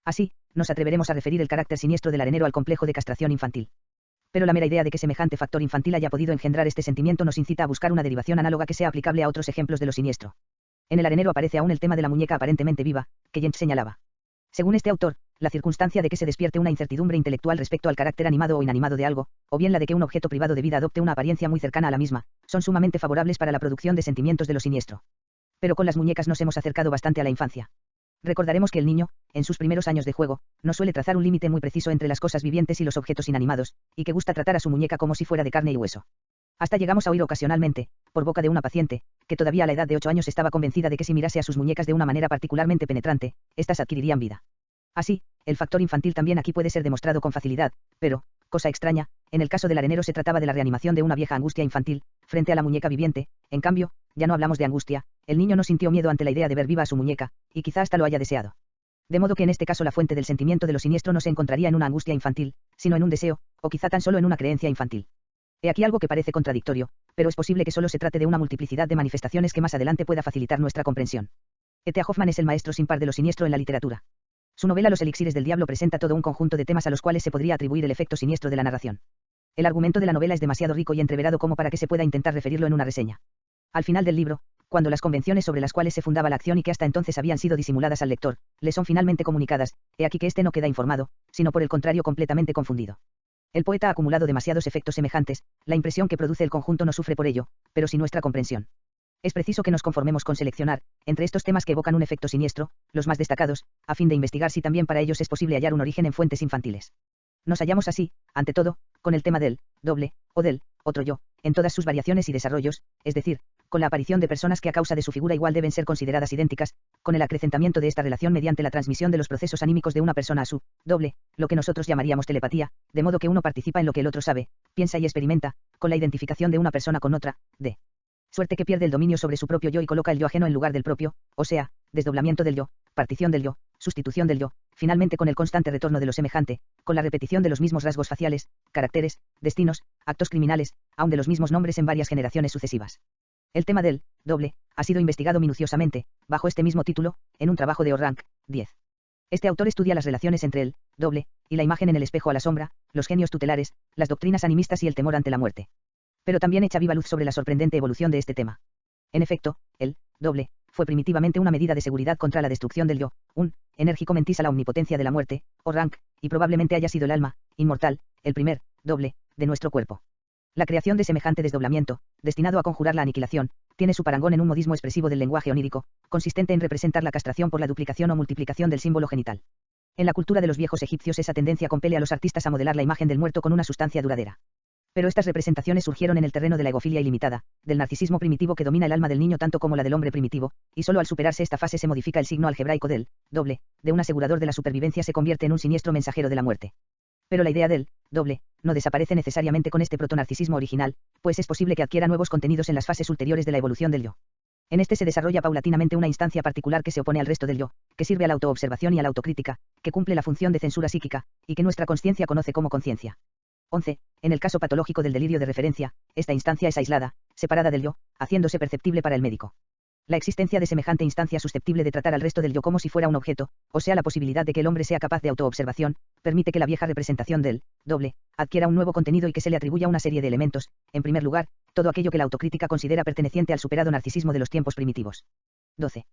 Así, nos atreveremos a referir el carácter siniestro del arenero al complejo de castración infantil. Pero la mera idea de que semejante factor infantil haya podido engendrar este sentimiento nos incita a buscar una derivación análoga que sea aplicable a otros ejemplos de lo siniestro. En el arenero aparece aún el tema de la muñeca aparentemente viva, que Jens señalaba. Según este autor, la circunstancia de que se despierte una incertidumbre intelectual respecto al carácter animado o inanimado de algo, o bien la de que un objeto privado de vida adopte una apariencia muy cercana a la misma, son sumamente favorables para la producción de sentimientos de lo siniestro. Pero con las muñecas nos hemos acercado bastante a la infancia. Recordaremos que el niño, en sus primeros años de juego, no suele trazar un límite muy preciso entre las cosas vivientes y los objetos inanimados, y que gusta tratar a su muñeca como si fuera de carne y hueso. Hasta llegamos a oír ocasionalmente, por boca de una paciente, que todavía a la edad de 8 años estaba convencida de que si mirase a sus muñecas de una manera particularmente penetrante, éstas adquirirían vida. Así, el factor infantil también aquí puede ser demostrado con facilidad, pero, cosa extraña, en el caso del arenero se trataba de la reanimación de una vieja angustia infantil, frente a la muñeca viviente, en cambio, ya no hablamos de angustia, el niño no sintió miedo ante la idea de ver viva a su muñeca, y quizá hasta lo haya deseado. De modo que en este caso la fuente del sentimiento de lo siniestro no se encontraría en una angustia infantil, sino en un deseo, o quizá tan solo en una creencia infantil. He aquí algo que parece contradictorio, pero es posible que solo se trate de una multiplicidad de manifestaciones que más adelante pueda facilitar nuestra comprensión. E.T.A. Hoffmann es el maestro sin par de lo siniestro en la literatura. Su novela Los elixires del diablo presenta todo un conjunto de temas a los cuales se podría atribuir el efecto siniestro de la narración. El argumento de la novela es demasiado rico y entreverado como para que se pueda intentar referirlo en una reseña. Al final del libro, cuando las convenciones sobre las cuales se fundaba la acción y que hasta entonces habían sido disimuladas al lector, le son finalmente comunicadas, he aquí que éste no queda informado, sino por el contrario completamente confundido. El poeta ha acumulado demasiados efectos semejantes, la impresión que produce el conjunto no sufre por ello, pero sí nuestra comprensión. Es preciso que nos conformemos con seleccionar, entre estos temas que evocan un efecto siniestro, los más destacados, a fin de investigar si también para ellos es posible hallar un origen en fuentes infantiles. Nos hallamos así, ante todo, con el tema del doble, o del otro yo, en todas sus variaciones y desarrollos, es decir, con la aparición de personas que a causa de su figura igual deben ser consideradas idénticas, con el acrecentamiento de esta relación mediante la transmisión de los procesos anímicos de una persona a su doble, lo que nosotros llamaríamos telepatía, de modo que uno participa en lo que el otro sabe, piensa y experimenta, con la identificación de una persona con otra, de suerte que pierde el dominio sobre su propio yo y coloca el yo ajeno en lugar del propio, o sea, desdoblamiento del yo, partición del yo, sustitución del yo, finalmente con el constante retorno de lo semejante, con la repetición de los mismos rasgos faciales, caracteres, destinos, actos criminales, aun de los mismos nombres en varias generaciones sucesivas. El tema del doble ha sido investigado minuciosamente, bajo este mismo título, en un trabajo de Orrank, 10. Este autor estudia las relaciones entre el doble y la imagen en el espejo a la sombra, los genios tutelares, las doctrinas animistas y el temor ante la muerte. Pero también echa viva luz sobre la sorprendente evolución de este tema. En efecto, el doble fue primitivamente una medida de seguridad contra la destrucción del yo, un enérgico mentis a la omnipotencia de la muerte, Orrank, y probablemente haya sido el alma, inmortal, el primer doble de nuestro cuerpo. La creación de semejante desdoblamiento, destinado a conjurar la aniquilación, tiene su parangón en un modismo expresivo del lenguaje onírico, consistente en representar la castración por la duplicación o multiplicación del símbolo genital. En la cultura de los viejos egipcios esa tendencia compele a los artistas a modelar la imagen del muerto con una sustancia duradera. Pero estas representaciones surgieron en el terreno de la egofilia ilimitada, del narcisismo primitivo que domina el alma del niño tanto como la del hombre primitivo, y solo al superarse esta fase se modifica el signo algebraico del doble, de un asegurador de la supervivencia se convierte en un siniestro mensajero de la muerte. Pero la idea del doble no desaparece necesariamente con este protonarcisismo original, pues es posible que adquiera nuevos contenidos en las fases ulteriores de la evolución del yo. En este se desarrolla paulatinamente una instancia particular que se opone al resto del yo, que sirve a la autoobservación y a la autocrítica, que cumple la función de censura psíquica, y que nuestra consciencia conoce como conciencia. 11. En el caso patológico del delirio de referencia, esta instancia es aislada, separada del yo, haciéndose perceptible para el médico. La existencia de semejante instancia susceptible de tratar al resto del yo como si fuera un objeto, o sea la posibilidad de que el hombre sea capaz de autoobservación, permite que la vieja representación del doble adquiera un nuevo contenido y que se le atribuya una serie de elementos, en primer lugar, todo aquello que la autocrítica considera perteneciente al superado narcisismo de los tiempos primitivos. 12.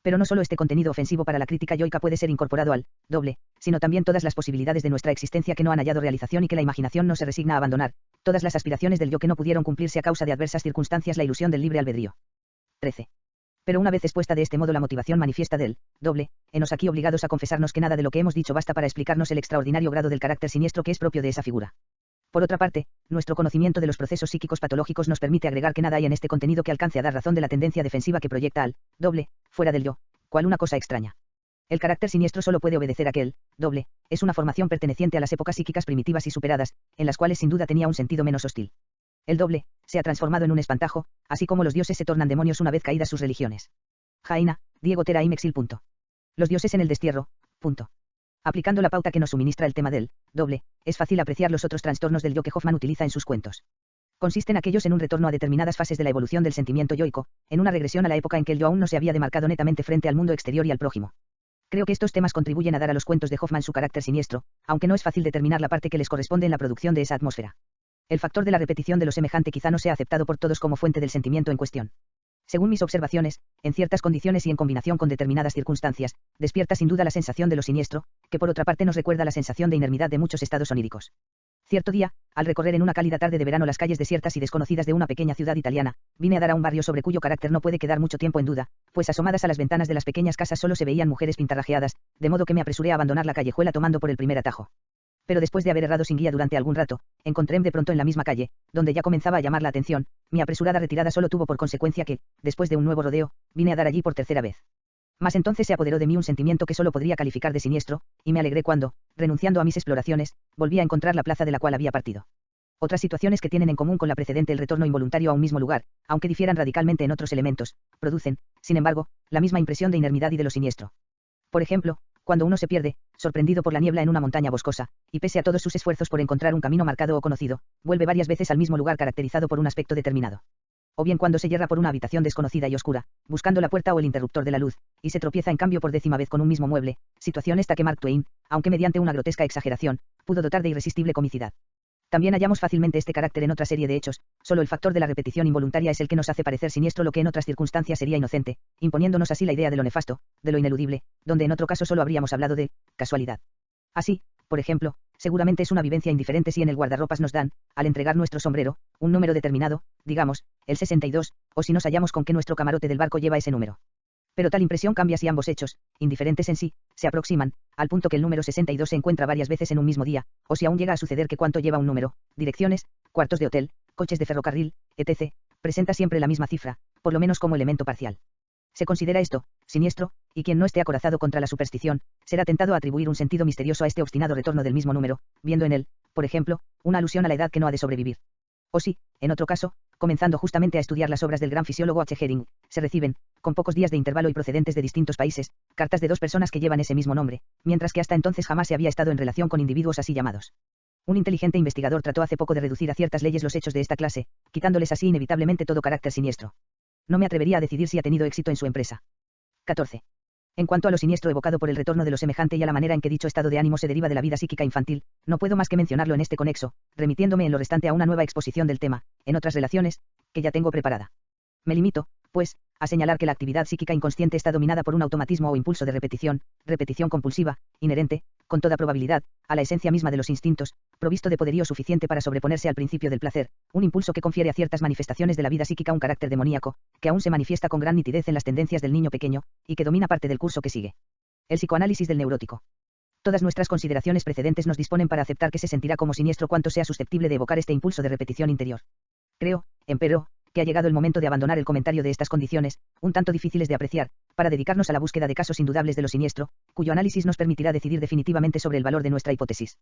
Pero no solo este contenido ofensivo para la crítica yoica puede ser incorporado al doble, sino también todas las posibilidades de nuestra existencia que no han hallado realización y que la imaginación no se resigna a abandonar, todas las aspiraciones del yo que no pudieron cumplirse a causa de adversas circunstancias, la ilusión del libre albedrío. 13. Pero una vez expuesta de este modo la motivación manifiesta del doble, henos aquí obligados a confesarnos que nada de lo que hemos dicho basta para explicarnos el extraordinario grado del carácter siniestro que es propio de esa figura. Por otra parte, nuestro conocimiento de los procesos psíquicos patológicos nos permite agregar que nada hay en este contenido que alcance a dar razón de la tendencia defensiva que proyecta al doble, fuera del yo, cual una cosa extraña. El carácter siniestro solo puede obedecer a que el doble es una formación perteneciente a las épocas psíquicas primitivas y superadas, en las cuales sin duda tenía un sentido menos hostil. El doble se ha transformado en un espantajo, así como los dioses se tornan demonios una vez caídas sus religiones. Jaina, Diego Tera y Mexil. Los dioses en el destierro. Aplicando la pauta que nos suministra el tema del doble, es fácil apreciar los otros trastornos del yo que Hoffman utiliza en sus cuentos. Consisten aquellos en un retorno a determinadas fases de la evolución del sentimiento yoico, en una regresión a la época en que el yo aún no se había demarcado netamente frente al mundo exterior y al prójimo. Creo que estos temas contribuyen a dar a los cuentos de Hoffman su carácter siniestro, aunque no es fácil determinar la parte que les corresponde en la producción de esa atmósfera. El factor de la repetición de lo semejante quizá no sea aceptado por todos como fuente del sentimiento en cuestión. Según mis observaciones, en ciertas condiciones y en combinación con determinadas circunstancias, despierta sin duda la sensación de lo siniestro, que por otra parte nos recuerda la sensación de inermidad de muchos estados oníricos. Cierto día, al recorrer en una cálida tarde de verano las calles desiertas y desconocidas de una pequeña ciudad italiana, vine a dar a un barrio sobre cuyo carácter no puede quedar mucho tiempo en duda, pues asomadas a las ventanas de las pequeñas casas solo se veían mujeres pintarrajeadas, de modo que me apresuré a abandonar la callejuela tomando por el primer atajo. Pero después de haber errado sin guía durante algún rato, encontré de pronto en la misma calle, donde ya comenzaba a llamar la atención, mi apresurada retirada solo tuvo por consecuencia que, después de un nuevo rodeo, vine a dar allí por tercera vez. Mas entonces se apoderó de mí un sentimiento que solo podría calificar de siniestro, y me alegré cuando, renunciando a mis exploraciones, volví a encontrar la plaza de la cual había partido. Otras situaciones que tienen en común con la precedente el retorno involuntario a un mismo lugar, aunque difieran radicalmente en otros elementos, producen, sin embargo, la misma impresión de inermidad y de lo siniestro. Por ejemplo, cuando uno se pierde, sorprendido por la niebla en una montaña boscosa, y pese a todos sus esfuerzos por encontrar un camino marcado o conocido, vuelve varias veces al mismo lugar caracterizado por un aspecto determinado. O bien cuando se yerra por una habitación desconocida y oscura, buscando la puerta o el interruptor de la luz, y se tropieza en cambio por 10ª vez con un mismo mueble, situación esta que Mark Twain, aunque mediante una grotesca exageración, pudo dotar de irresistible comicidad. También hallamos fácilmente este carácter en otra serie de hechos, solo el factor de la repetición involuntaria es el que nos hace parecer siniestro lo que en otras circunstancias sería inocente, imponiéndonos así la idea de lo nefasto, de lo ineludible, donde en otro caso solo habríamos hablado de casualidad. Así, por ejemplo, seguramente es una vivencia indiferente si en el guardarropas nos dan, al entregar nuestro sombrero, un número determinado, digamos, el 62, o si nos hallamos con que nuestro camarote del barco lleva ese número. Pero tal impresión cambia si ambos hechos, indiferentes en sí, se aproximan, al punto que el número 62 se encuentra varias veces en un mismo día, o si aún llega a suceder que cuanto lleva un número, direcciones, cuartos de hotel, coches de ferrocarril, etc., presenta siempre la misma cifra, por lo menos como elemento parcial. Se considera esto siniestro, y quien no esté acorazado contra la superstición, será tentado a atribuir un sentido misterioso a este obstinado retorno del mismo número, viendo en él, por ejemplo, una alusión a la edad que no ha de sobrevivir. O si, en otro caso, comenzando justamente a estudiar las obras del gran fisiólogo H. Hering, se reciben, con pocos días de intervalo y procedentes de distintos países, cartas de dos personas que llevan ese mismo nombre, mientras que hasta entonces jamás se había estado en relación con individuos así llamados. Un inteligente investigador trató hace poco de reducir a ciertas leyes los hechos de esta clase, quitándoles así inevitablemente todo carácter siniestro. No me atrevería a decidir si ha tenido éxito en su empresa. 14. En cuanto a lo siniestro evocado por el retorno de lo semejante y a la manera en que dicho estado de ánimo se deriva de la vida psíquica infantil, no puedo más que mencionarlo en este conexo, remitiéndome en lo restante a una nueva exposición del tema, en otras relaciones, que ya tengo preparada. Me limito, pues, a señalar que la actividad psíquica inconsciente está dominada por un automatismo o impulso de repetición compulsiva, inherente, con toda probabilidad, a la esencia misma de los instintos, provisto de poderío suficiente para sobreponerse al principio del placer, un impulso que confiere a ciertas manifestaciones de la vida psíquica un carácter demoníaco, que aún se manifiesta con gran nitidez en las tendencias del niño pequeño, y que domina parte del curso que sigue. El psicoanálisis del neurótico. Todas nuestras consideraciones precedentes nos disponen para aceptar que se sentirá como siniestro cuanto sea susceptible de evocar este impulso de repetición interior. Creo, empero, que ha llegado el momento de abandonar el comentario de estas condiciones, un tanto difíciles de apreciar, para dedicarnos a la búsqueda de casos indudables de lo siniestro, cuyo análisis nos permitirá decidir definitivamente sobre el valor de nuestra hipótesis.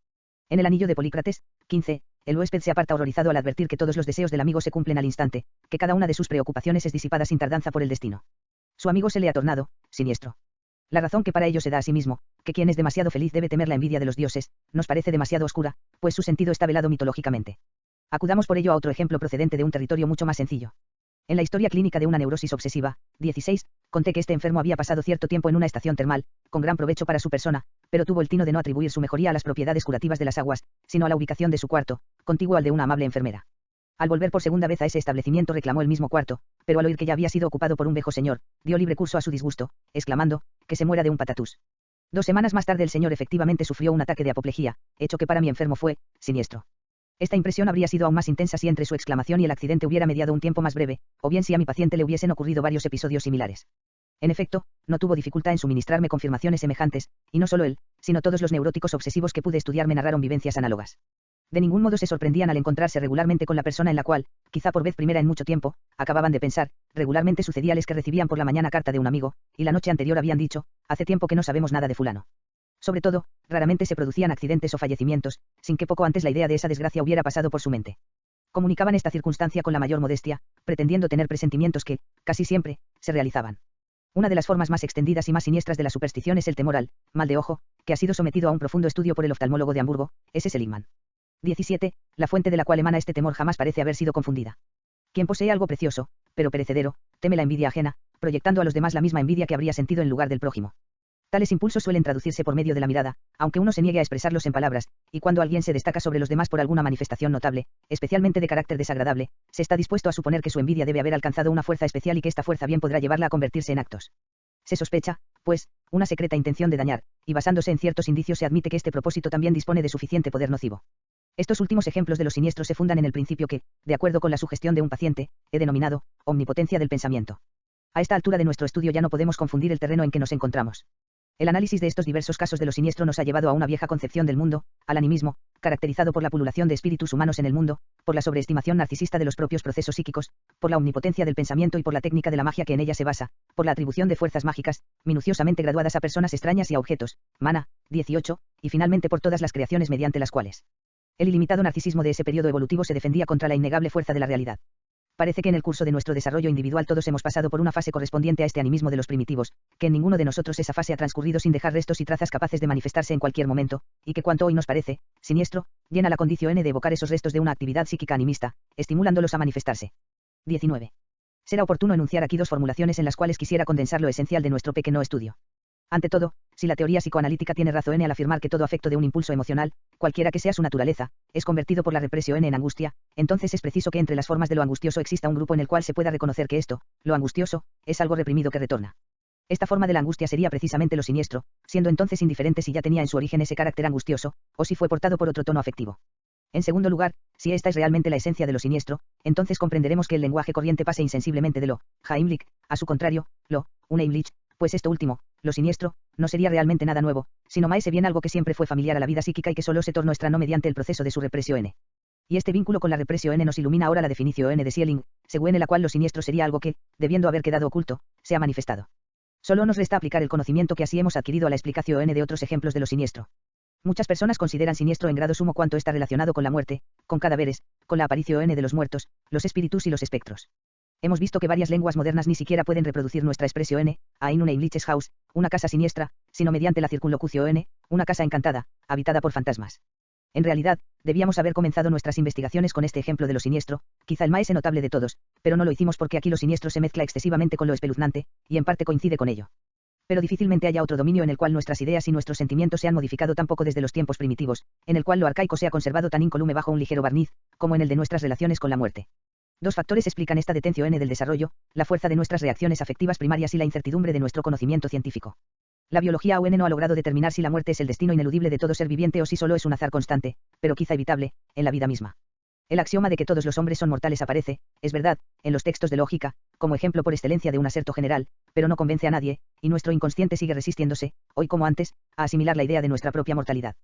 En el anillo de Polícrates, 15, el huésped se aparta horrorizado al advertir que todos los deseos del amigo se cumplen al instante, que cada una de sus preocupaciones es disipada sin tardanza por el destino. Su amigo se le ha tornado siniestro. La razón que para ello se da a sí mismo, que quien es demasiado feliz debe temer la envidia de los dioses, nos parece demasiado oscura, pues su sentido está velado mitológicamente. Acudamos por ello a otro ejemplo procedente de un territorio mucho más sencillo. En la historia clínica de una neurosis obsesiva, 16, conté que este enfermo había pasado cierto tiempo en una estación termal, con gran provecho para su persona, pero tuvo el tino de no atribuir su mejoría a las propiedades curativas de las aguas, sino a la ubicación de su cuarto, contiguo al de una amable enfermera. Al volver por segunda vez a ese establecimiento reclamó el mismo cuarto, pero al oír que ya había sido ocupado por un viejo señor, dio libre curso a su disgusto, exclamando, que se muera de un patatús. 2 semanas más tarde el señor efectivamente sufrió un ataque de apoplejía, hecho que para mi enfermo fue siniestro. Esta impresión habría sido aún más intensa si entre su exclamación y el accidente hubiera mediado un tiempo más breve, o bien si a mi paciente le hubiesen ocurrido varios episodios similares. En efecto, no tuvo dificultad en suministrarme confirmaciones semejantes, y no solo él, sino todos los neuróticos obsesivos que pude estudiar me narraron vivencias análogas. De ningún modo se sorprendían al encontrarse regularmente con la persona en la cual, quizá por vez primera en mucho tiempo, acababan de pensar. Regularmente sucedíales que recibían por la mañana carta de un amigo, y la noche anterior habían dicho: hace tiempo que no sabemos nada de fulano. Sobre todo, raramente se producían accidentes o fallecimientos, sin que poco antes la idea de esa desgracia hubiera pasado por su mente. Comunicaban esta circunstancia con la mayor modestia, pretendiendo tener presentimientos que, casi siempre, se realizaban. Una de las formas más extendidas y más siniestras de la superstición es el temor al mal de ojo, que ha sido sometido a un profundo estudio por el oftalmólogo de Hamburgo, S. Seligman. 17. La fuente de la cual emana este temor jamás parece haber sido confundida. Quien posee algo precioso, pero perecedero, teme la envidia ajena, proyectando a los demás la misma envidia que habría sentido en lugar del prójimo. Tales impulsos suelen traducirse por medio de la mirada, aunque uno se niegue a expresarlos en palabras, y cuando alguien se destaca sobre los demás por alguna manifestación notable, especialmente de carácter desagradable, se está dispuesto a suponer que su envidia debe haber alcanzado una fuerza especial y que esta fuerza bien podrá llevarla a convertirse en actos. Se sospecha, pues, una secreta intención de dañar, y basándose en ciertos indicios se admite que este propósito también dispone de suficiente poder nocivo. Estos últimos ejemplos de lo siniestro se fundan en el principio que, de acuerdo con la sugestión de un paciente, he denominado omnipotencia del pensamiento. A esta altura de nuestro estudio ya no podemos confundir el terreno en que nos encontramos. El análisis de estos diversos casos de lo siniestro nos ha llevado a una vieja concepción del mundo, al animismo, caracterizado por la pululación de espíritus humanos en el mundo, por la sobreestimación narcisista de los propios procesos psíquicos, por la omnipotencia del pensamiento y por la técnica de la magia que en ella se basa, por la atribución de fuerzas mágicas, minuciosamente graduadas a personas extrañas y a objetos, mana, 18, y finalmente por todas las creaciones mediante las cuales el ilimitado narcisismo de ese periodo evolutivo se defendía contra la innegable fuerza de la realidad. Parece que en el curso de nuestro desarrollo individual todos hemos pasado por una fase correspondiente a este animismo de los primitivos, que en ninguno de nosotros esa fase ha transcurrido sin dejar restos y trazas capaces de manifestarse en cualquier momento, y que cuanto hoy nos parece siniestro, llena la condición de evocar esos restos de una actividad psíquica animista, estimulándolos a manifestarse. 19. Será oportuno enunciar aquí dos formulaciones en las cuales quisiera condensar lo esencial de nuestro pequeño estudio. Ante todo, si la teoría psicoanalítica tiene razón al afirmar que todo afecto de un impulso emocional, cualquiera que sea su naturaleza, es convertido por la represión en angustia, entonces es preciso que entre las formas de lo angustioso exista un grupo en el cual se pueda reconocer que esto, lo angustioso, es algo reprimido que retorna. Esta forma de la angustia sería precisamente lo siniestro, siendo entonces indiferente si ya tenía en su origen ese carácter angustioso, o si fue portado por otro tono afectivo. En segundo lugar, si esta es realmente la esencia de lo siniestro, entonces comprenderemos que el lenguaje corriente pase insensiblemente de lo heimlich a su contrario, lo unheimlich, pues esto último, lo siniestro, no sería realmente nada nuevo, sino más bien algo que siempre fue familiar a la vida psíquica y que solo se tornó extraño mediante el proceso de su represión. Y este vínculo con la represión nos ilumina ahora la definición de Schelling, según la cual lo siniestro sería algo que, debiendo haber quedado oculto, se ha manifestado. Solo nos resta aplicar el conocimiento que así hemos adquirido a la explicación de otros ejemplos de lo siniestro. Muchas personas consideran siniestro en grado sumo cuanto está relacionado con la muerte, con cadáveres, con la aparición de los muertos, los espíritus y los espectros. Hemos visto que varias lenguas modernas ni siquiera pueden reproducir nuestra expresión ein unheimliches Haus, una casa siniestra, sino mediante la circunlocución una casa encantada, habitada por fantasmas. En realidad, debíamos haber comenzado nuestras investigaciones con este ejemplo de lo siniestro, quizá el más notable de todos, pero no lo hicimos porque aquí lo siniestro se mezcla excesivamente con lo espeluznante, y en parte coincide con ello. Pero difícilmente haya otro dominio en el cual nuestras ideas y nuestros sentimientos se han modificado tan poco desde los tiempos primitivos, en el cual lo arcaico se ha conservado tan incolume bajo un ligero barniz, como en el de nuestras relaciones con la muerte. Dos factores explican esta detención del desarrollo, la fuerza de nuestras reacciones afectivas primarias y la incertidumbre de nuestro conocimiento científico. La biología aún no ha logrado determinar si la muerte es el destino ineludible de todo ser viviente o si solo es un azar constante, pero quizá evitable, en la vida misma. El axioma de que todos los hombres son mortales aparece, es verdad, en los textos de lógica, como ejemplo por excelencia de un aserto general, pero no convence a nadie, y nuestro inconsciente sigue resistiéndose, hoy como antes, a asimilar la idea de nuestra propia mortalidad.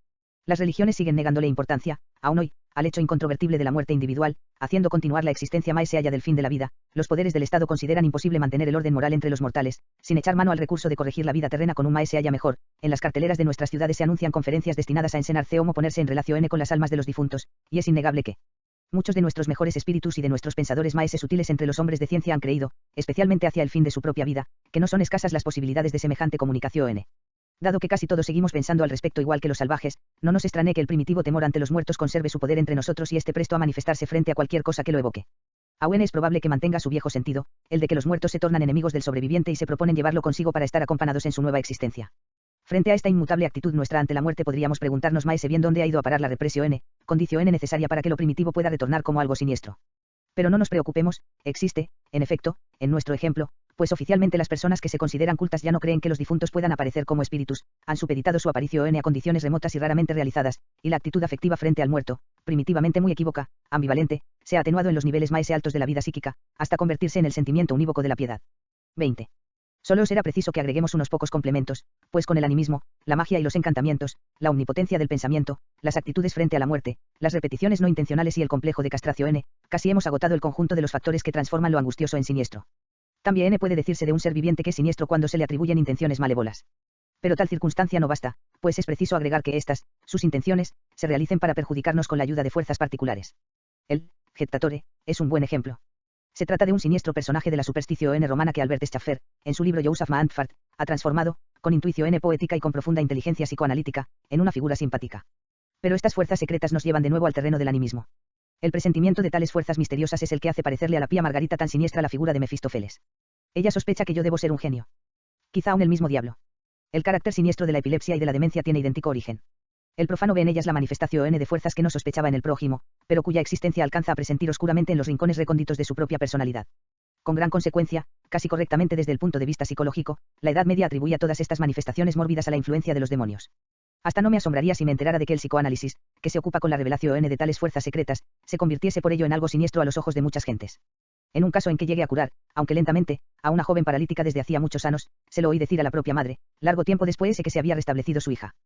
Las religiones siguen negándole importancia, aún hoy, al hecho incontrovertible de la muerte individual, haciendo continuar la existencia más allá del fin de la vida. Los poderes del Estado consideran imposible mantener el orden moral entre los mortales, sin echar mano al recurso de corregir la vida terrena con un más allá mejor. En las carteleras de nuestras ciudades se anuncian conferencias destinadas a enseñar cómo ponerse en relación con las almas de los difuntos, y es innegable que muchos de nuestros mejores espíritus y de nuestros pensadores más sutiles entre los hombres de ciencia han creído, especialmente hacia el fin de su propia vida, que no son escasas las posibilidades de semejante comunicación. Dado que casi todos seguimos pensando al respecto igual que los salvajes, no nos extrañe que el primitivo temor ante los muertos conserve su poder entre nosotros y esté presto a manifestarse frente a cualquier cosa que lo evoque. Aún es probable que mantenga su viejo sentido, el de que los muertos se tornan enemigos del sobreviviente y se proponen llevarlo consigo para estar acompañados en su nueva existencia. Frente a esta inmutable actitud nuestra ante la muerte podríamos preguntarnos más bien dónde ha ido a parar la represión, condición necesaria para que lo primitivo pueda retornar como algo siniestro. Pero no nos preocupemos, existe, en efecto, en nuestro ejemplo, pues oficialmente las personas que se consideran cultas ya no creen que los difuntos puedan aparecer como espíritus, han supeditado su aparición a condiciones remotas y raramente realizadas, y la actitud afectiva frente al muerto, primitivamente muy equívoca, ambivalente, se ha atenuado en los niveles más altos de la vida psíquica, hasta convertirse en el sentimiento unívoco de la piedad. 20. Solo os era preciso que agreguemos unos pocos complementos, pues con el animismo, la magia y los encantamientos, la omnipotencia del pensamiento, las actitudes frente a la muerte, las repeticiones no intencionales y el complejo de castración N, casi hemos agotado el conjunto de los factores que transforman lo angustioso en siniestro. También N puede decirse de un ser viviente que es siniestro cuando se le atribuyen intenciones malévolas. Pero tal circunstancia no basta, pues es preciso agregar que estas, sus intenciones, se realicen para perjudicarnos con la ayuda de fuerzas particulares. El jettatore es un buen ejemplo. Se trata de un siniestro personaje de la superstición romana que Albert Schaffer, en su libro Joseph Mantfart, ha transformado, con intuición poética y con profunda inteligencia psicoanalítica, en una figura simpática. Pero estas fuerzas secretas nos llevan de nuevo al terreno del animismo. El presentimiento de tales fuerzas misteriosas es el que hace parecerle a la pía Margarita tan siniestra la figura de Mefistófeles. Ella sospecha que yo debo ser un genio. Quizá aún el mismo diablo. El carácter siniestro de la epilepsia y de la demencia tiene idéntico origen. El profano ve en ellas la manifestación de fuerzas que no sospechaba en el prójimo, pero cuya existencia alcanza a presentir oscuramente en los rincones recónditos de su propia personalidad. Con gran consecuencia, casi correctamente desde el punto de vista psicológico, la Edad Media atribuía todas estas manifestaciones mórbidas a la influencia de los demonios. Hasta no me asombraría si me enterara de que el psicoanálisis, que se ocupa con la revelación de tales fuerzas secretas, se convirtiese por ello en algo siniestro a los ojos de muchas gentes. En un caso en que llegue a curar, aunque lentamente, a una joven paralítica desde hacía muchos años, se lo oí decir a la propia madre, largo tiempo después de que se había restablecido su hija.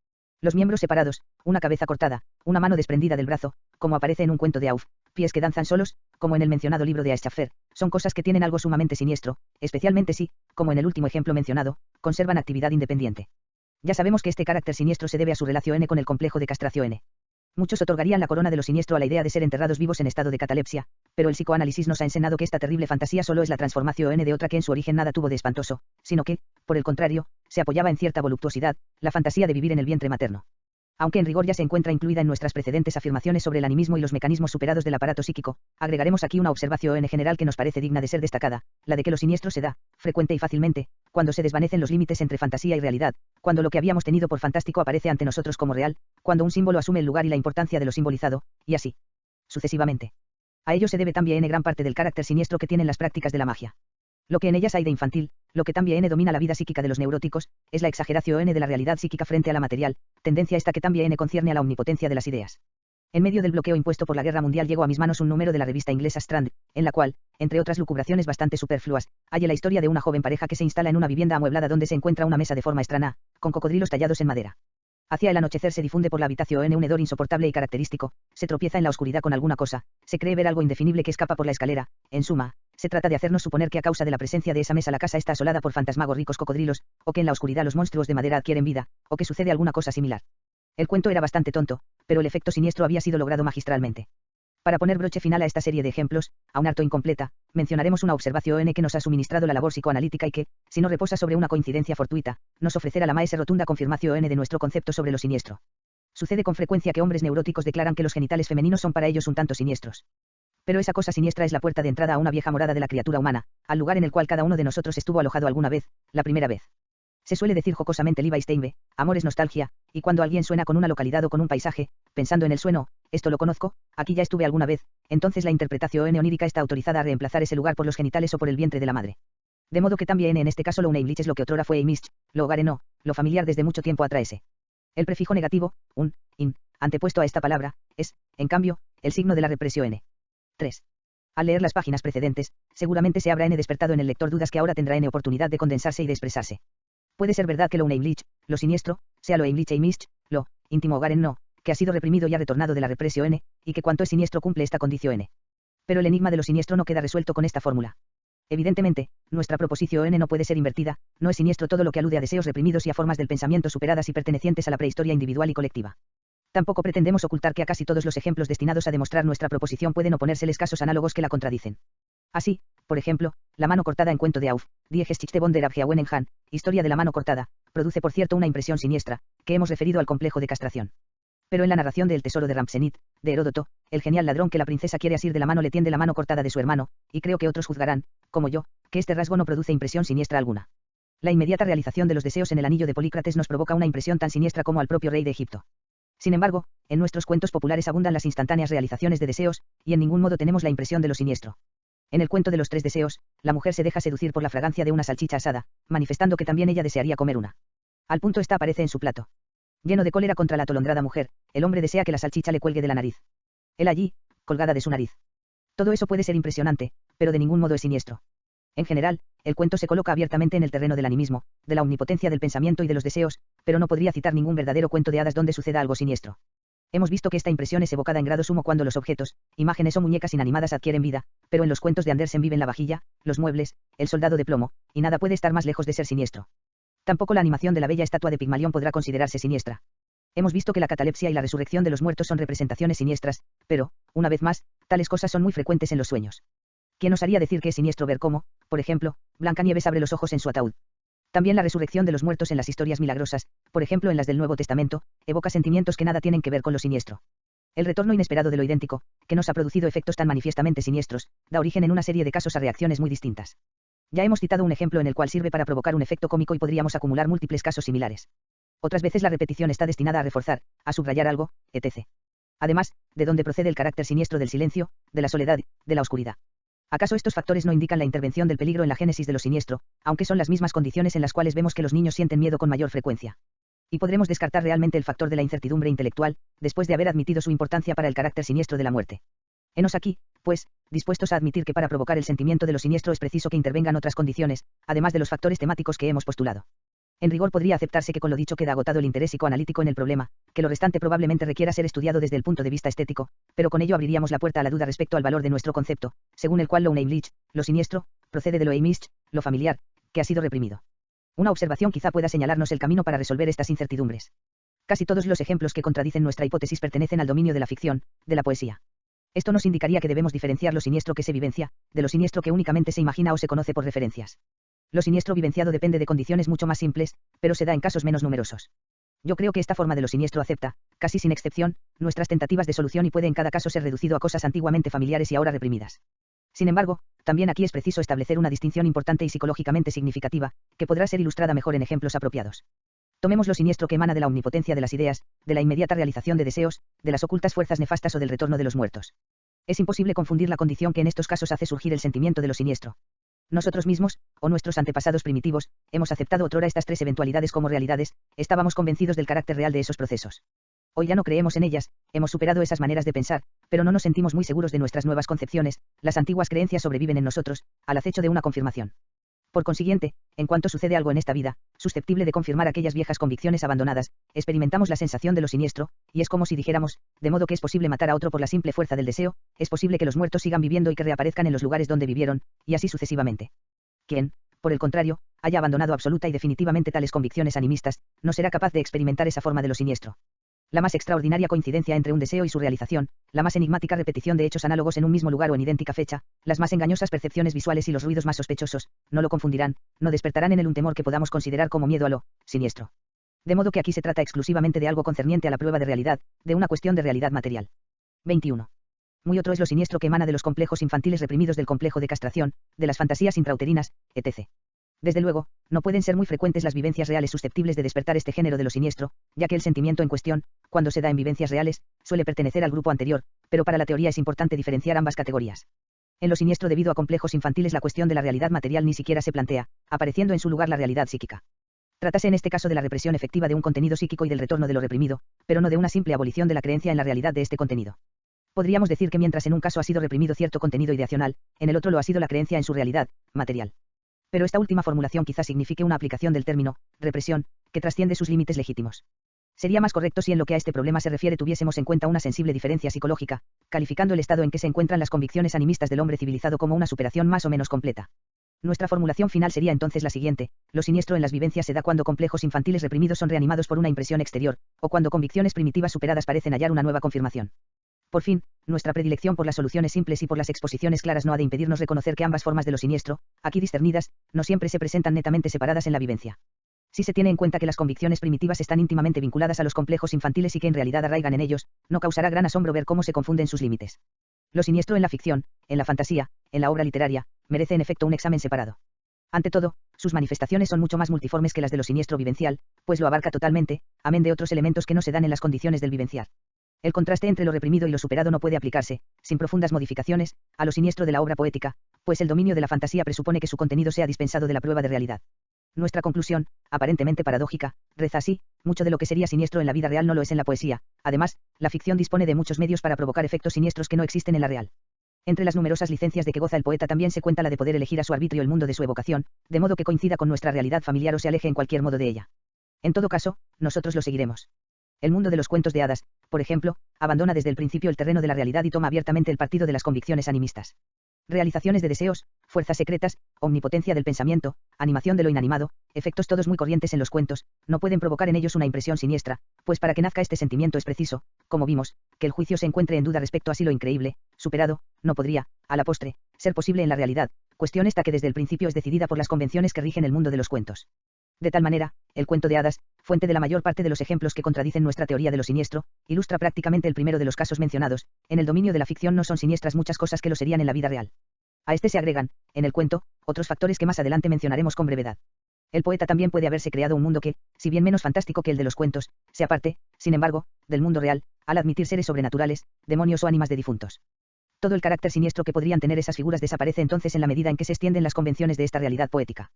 Los miembros separados, una cabeza cortada, una mano desprendida del brazo, como aparece en un cuento de Auf, pies que danzan solos, como en el mencionado libro de Schaffer, son cosas que tienen algo sumamente siniestro, especialmente si, como en el último ejemplo mencionado, conservan actividad independiente. Ya sabemos que este carácter siniestro se debe a su relación con el complejo de castración. Muchos otorgarían la corona de lo siniestro a la idea de ser enterrados vivos en estado de catalepsia, pero el psicoanálisis nos ha enseñado que esta terrible fantasía solo es la transformación de otra que en su origen nada tuvo de espantoso, sino que, por el contrario, se apoyaba en cierta voluptuosidad, la fantasía de vivir en el vientre materno. Aunque en rigor ya se encuentra incluida en nuestras precedentes afirmaciones sobre el animismo y los mecanismos superados del aparato psíquico, agregaremos aquí una observación en general que nos parece digna de ser destacada, la de que lo siniestro se da, frecuente y fácilmente, cuando se desvanecen los límites entre fantasía y realidad, cuando lo que habíamos tenido por fantástico aparece ante nosotros como real, cuando un símbolo asume el lugar y la importancia de lo simbolizado, y así sucesivamente. A ello se debe también gran parte del carácter siniestro que tienen las prácticas de la magia. Lo que en ellas hay de infantil, lo que también domina la vida psíquica de los neuróticos, es la exageración de la realidad psíquica frente a la material, tendencia esta que también concierne a la omnipotencia de las ideas. En medio del bloqueo impuesto por la Guerra Mundial llegó a mis manos un número de la revista inglesa Strand, en la cual, entre otras lucubraciones bastante superfluas, hay la historia de una joven pareja que se instala en una vivienda amueblada donde se encuentra una mesa de forma extraña, con cocodrilos tallados en madera. Hacia el anochecer se difunde por la habitación un hedor insoportable y característico, se tropieza en la oscuridad con alguna cosa, se cree ver algo indefinible que escapa por la escalera, en suma, se trata de hacernos suponer que a causa de la presencia de esa mesa la casa está asolada por fantasmagóricos cocodrilos, o que en la oscuridad los monstruos de madera adquieren vida, o que sucede alguna cosa similar. El cuento era bastante tonto, pero el efecto siniestro había sido logrado magistralmente. Para poner broche final a esta serie de ejemplos, aún harto incompleta, mencionaremos una observación que nos ha suministrado la labor psicoanalítica y que, si no reposa sobre una coincidencia fortuita, nos ofrecerá la más rotunda confirmación de nuestro concepto sobre lo siniestro. Sucede con frecuencia que hombres neuróticos declaran que los genitales femeninos son para ellos un tanto siniestros. Pero esa cosa siniestra es la puerta de entrada a una vieja morada de la criatura humana, al lugar en el cual cada uno de nosotros estuvo alojado alguna vez, la primera vez. Se suele decir jocosamente Levi Steinbe, amor es nostalgia, y cuando alguien suena con una localidad o con un paisaje, pensando en el sueno, esto lo conozco, aquí ya estuve alguna vez, entonces la interpretación onírica está autorizada a reemplazar ese lugar por los genitales o por el vientre de la madre. De modo que también en este caso lo unheimlich es lo que otrora fue heimlich, lo hogar no, lo familiar desde mucho tiempo atraese. El prefijo negativo, un, in, antepuesto a esta palabra, es, en cambio, el signo de la represión. 3. Al leer las páginas precedentes, seguramente se habrá despertado en el lector dudas que ahora tendrá oportunidad de condensarse y de expresarse. Puede ser verdad que lo unheimlich, lo siniestro, sea lo heimlich heimlich, lo íntimo hogar en no, que ha sido reprimido y ha retornado de la represión, y que cuanto es siniestro cumple esta condición. Pero el enigma de lo siniestro no queda resuelto con esta fórmula. Evidentemente, nuestra proposición no puede ser invertida, no es siniestro todo lo que alude a deseos reprimidos y a formas del pensamiento superadas y pertenecientes a la prehistoria individual y colectiva. Tampoco pretendemos ocultar que a casi todos los ejemplos destinados a demostrar nuestra proposición pueden oponérseles casos análogos que la contradicen. Así, por ejemplo, la mano cortada en cuento de Auf, Die Geschichte von der Abgehauen, historia de la mano cortada, produce por cierto una impresión siniestra, que hemos referido al complejo de castración. Pero en la narración del tesoro de Ramsenit, de Heródoto, el genial ladrón que la princesa quiere asir de la mano le tiende la mano cortada de su hermano, y creo que otros juzgarán, como yo, que este rasgo no produce impresión siniestra alguna. La inmediata realización de los deseos en el anillo de Polícrates nos provoca una impresión tan siniestra como al propio rey de Egipto. Sin embargo, en nuestros cuentos populares abundan las instantáneas realizaciones de deseos, y en ningún modo tenemos la impresión de lo siniestro. En el cuento de los 3 deseos, la mujer se deja seducir por la fragancia de una salchicha asada, manifestando que también ella desearía comer una. Al punto esta aparece en su plato. Lleno de cólera contra la atolondrada mujer, el hombre desea que la salchicha le cuelgue de la nariz. Él allí, colgada de su nariz. Todo eso puede ser impresionante, pero de ningún modo es siniestro. En general, el cuento se coloca abiertamente en el terreno del animismo, de la omnipotencia del pensamiento y de los deseos, pero no podría citar ningún verdadero cuento de hadas donde suceda algo siniestro. Hemos visto que esta impresión es evocada en grado sumo cuando los objetos, imágenes o muñecas inanimadas adquieren vida, pero en los cuentos de Andersen viven la vajilla, los muebles, el soldado de plomo, y nada puede estar más lejos de ser siniestro. Tampoco la animación de la bella estatua de Pigmalión podrá considerarse siniestra. Hemos visto que la catalepsia y la resurrección de los muertos son representaciones siniestras, pero, una vez más, tales cosas son muy frecuentes en los sueños. ¿Quién osaría decir que es siniestro ver cómo, por ejemplo, Blancanieves abre los ojos en su ataúd? También la resurrección de los muertos en las historias milagrosas, por ejemplo en las del Nuevo Testamento, evoca sentimientos que nada tienen que ver con lo siniestro. El retorno inesperado de lo idéntico, que nos ha producido efectos tan manifiestamente siniestros, da origen en una serie de casos a reacciones muy distintas. Ya hemos citado un ejemplo en el cual sirve para provocar un efecto cómico y podríamos acumular múltiples casos similares. Otras veces la repetición está destinada a reforzar, a subrayar algo, etc. Además, ¿de dónde procede el carácter siniestro del silencio, de la soledad, de la oscuridad? ¿Acaso estos factores no indican la intervención del peligro en la génesis de lo siniestro, aunque son las mismas condiciones en las cuales vemos que los niños sienten miedo con mayor frecuencia? Y podremos descartar realmente el factor de la incertidumbre intelectual, después de haber admitido su importancia para el carácter siniestro de la muerte. Henos aquí, pues, dispuestos a admitir que para provocar el sentimiento de lo siniestro es preciso que intervengan otras condiciones, además de los factores temáticos que hemos postulado. En rigor podría aceptarse que con lo dicho queda agotado el interés psicoanalítico en el problema, que lo restante probablemente requiera ser estudiado desde el punto de vista estético, pero con ello abriríamos la puerta a la duda respecto al valor de nuestro concepto, según el cual lo unheimlich, lo siniestro, procede de lo heimisch, lo familiar, que ha sido reprimido. Una observación quizá pueda señalarnos el camino para resolver estas incertidumbres. Casi todos los ejemplos que contradicen nuestra hipótesis pertenecen al dominio de la ficción, de la poesía. Esto nos indicaría que debemos diferenciar lo siniestro que se vivencia, de lo siniestro que únicamente se imagina o se conoce por referencias. Lo siniestro vivenciado depende de condiciones mucho más simples, pero se da en casos menos numerosos. Yo creo que esta forma de lo siniestro acepta, casi sin excepción, nuestras tentativas de solución y puede en cada caso ser reducido a cosas antiguamente familiares y ahora reprimidas. Sin embargo, también aquí es preciso establecer una distinción importante y psicológicamente significativa, que podrá ser ilustrada mejor en ejemplos apropiados. Tomemos lo siniestro que emana de la omnipotencia de las ideas, de la inmediata realización de deseos, de las ocultas fuerzas nefastas o del retorno de los muertos. Es imposible confundir la condición que en estos casos hace surgir el sentimiento de lo siniestro. Nosotros mismos, o nuestros antepasados primitivos, hemos aceptado otrora estas tres eventualidades como realidades, estábamos convencidos del carácter real de esos procesos. Hoy ya no creemos en ellas, hemos superado esas maneras de pensar, pero no nos sentimos muy seguros de nuestras nuevas concepciones, las antiguas creencias sobreviven en nosotros, al acecho de una confirmación. Por consiguiente, en cuanto sucede algo en esta vida, susceptible de confirmar aquellas viejas convicciones abandonadas, experimentamos la sensación de lo siniestro, y es como si dijéramos, de modo que es posible matar a otro por la simple fuerza del deseo, es posible que los muertos sigan viviendo y que reaparezcan en los lugares donde vivieron, y así sucesivamente. Quien, por el contrario, haya abandonado absoluta y definitivamente tales convicciones animistas, no será capaz de experimentar esa forma de lo siniestro. La más extraordinaria coincidencia entre un deseo y su realización, la más enigmática repetición de hechos análogos en un mismo lugar o en idéntica fecha, las más engañosas percepciones visuales y los ruidos más sospechosos, no lo confundirán, no despertarán en él un temor que podamos considerar como miedo a lo siniestro. De modo que aquí se trata exclusivamente de algo concerniente a la prueba de realidad, de una cuestión de realidad material. 21. Muy otro es lo siniestro que emana de los complejos infantiles reprimidos del complejo de castración, de las fantasías intrauterinas, etc. Desde luego, no pueden ser muy frecuentes las vivencias reales susceptibles de despertar este género de lo siniestro, ya que el sentimiento en cuestión, cuando se da en vivencias reales, suele pertenecer al grupo anterior, pero para la teoría es importante diferenciar ambas categorías. En lo siniestro debido a complejos infantiles la cuestión de la realidad material ni siquiera se plantea, apareciendo en su lugar la realidad psíquica. Trátase en este caso de la represión efectiva de un contenido psíquico y del retorno de lo reprimido, pero no de una simple abolición de la creencia en la realidad de este contenido. Podríamos decir que mientras en un caso ha sido reprimido cierto contenido ideacional, en el otro lo ha sido la creencia en su realidad material. Pero esta última formulación quizá signifique una aplicación del término represión, que trasciende sus límites legítimos. Sería más correcto si en lo que a este problema se refiere tuviésemos en cuenta una sensible diferencia psicológica, calificando el estado en que se encuentran las convicciones animistas del hombre civilizado como una superación más o menos completa. Nuestra formulación final sería entonces la siguiente: lo siniestro en las vivencias se da cuando complejos infantiles reprimidos son reanimados por una impresión exterior, o cuando convicciones primitivas superadas parecen hallar una nueva confirmación. Por fin, nuestra predilección por las soluciones simples y por las exposiciones claras no ha de impedirnos reconocer que ambas formas de lo siniestro, aquí discernidas, no siempre se presentan netamente separadas en la vivencia. Si se tiene en cuenta que las convicciones primitivas están íntimamente vinculadas a los complejos infantiles y que en realidad arraigan en ellos, no causará gran asombro ver cómo se confunden sus límites. Lo siniestro en la ficción, en la fantasía, en la obra literaria, merece en efecto un examen separado. Ante todo, sus manifestaciones son mucho más multiformes que las de lo siniestro vivencial, pues lo abarca totalmente, amén de otros elementos que no se dan en las condiciones del vivenciar. El contraste entre lo reprimido y lo superado no puede aplicarse, sin profundas modificaciones, a lo siniestro de la obra poética, pues el dominio de la fantasía presupone que su contenido sea dispensado de la prueba de realidad. Nuestra conclusión, aparentemente paradójica, reza así: mucho de lo que sería siniestro en la vida real no lo es en la poesía. Además, la ficción dispone de muchos medios para provocar efectos siniestros que no existen en la real. Entre las numerosas licencias de que goza el poeta también se cuenta la de poder elegir a su arbitrio el mundo de su evocación, de modo que coincida con nuestra realidad familiar o se aleje en cualquier modo de ella. En todo caso, nosotros lo seguiremos. El mundo de los cuentos de hadas, por ejemplo, abandona desde el principio el terreno de la realidad y toma abiertamente el partido de las convicciones animistas. Realizaciones de deseos, fuerzas secretas, omnipotencia del pensamiento, animación de lo inanimado, efectos todos muy corrientes en los cuentos, no pueden provocar en ellos una impresión siniestra, pues para que nazca este sentimiento es preciso, como vimos, que el juicio se encuentre en duda respecto a si lo increíble, superado, no podría, a la postre, ser posible en la realidad, cuestión esta que desde el principio es decidida por las convenciones que rigen el mundo de los cuentos. De tal manera, el cuento de hadas, fuente de la mayor parte de los ejemplos que contradicen nuestra teoría de lo siniestro, ilustra prácticamente el primero de los casos mencionados. En el dominio de la ficción no son siniestras muchas cosas que lo serían en la vida real. A este se agregan, en el cuento, otros factores que más adelante mencionaremos con brevedad. El poeta también puede haberse creado un mundo que, si bien menos fantástico que el de los cuentos, se aparte, sin embargo, del mundo real, al admitir seres sobrenaturales, demonios o ánimas de difuntos. Todo el carácter siniestro que podrían tener esas figuras desaparece entonces en la medida en que se extienden las convenciones de esta realidad poética.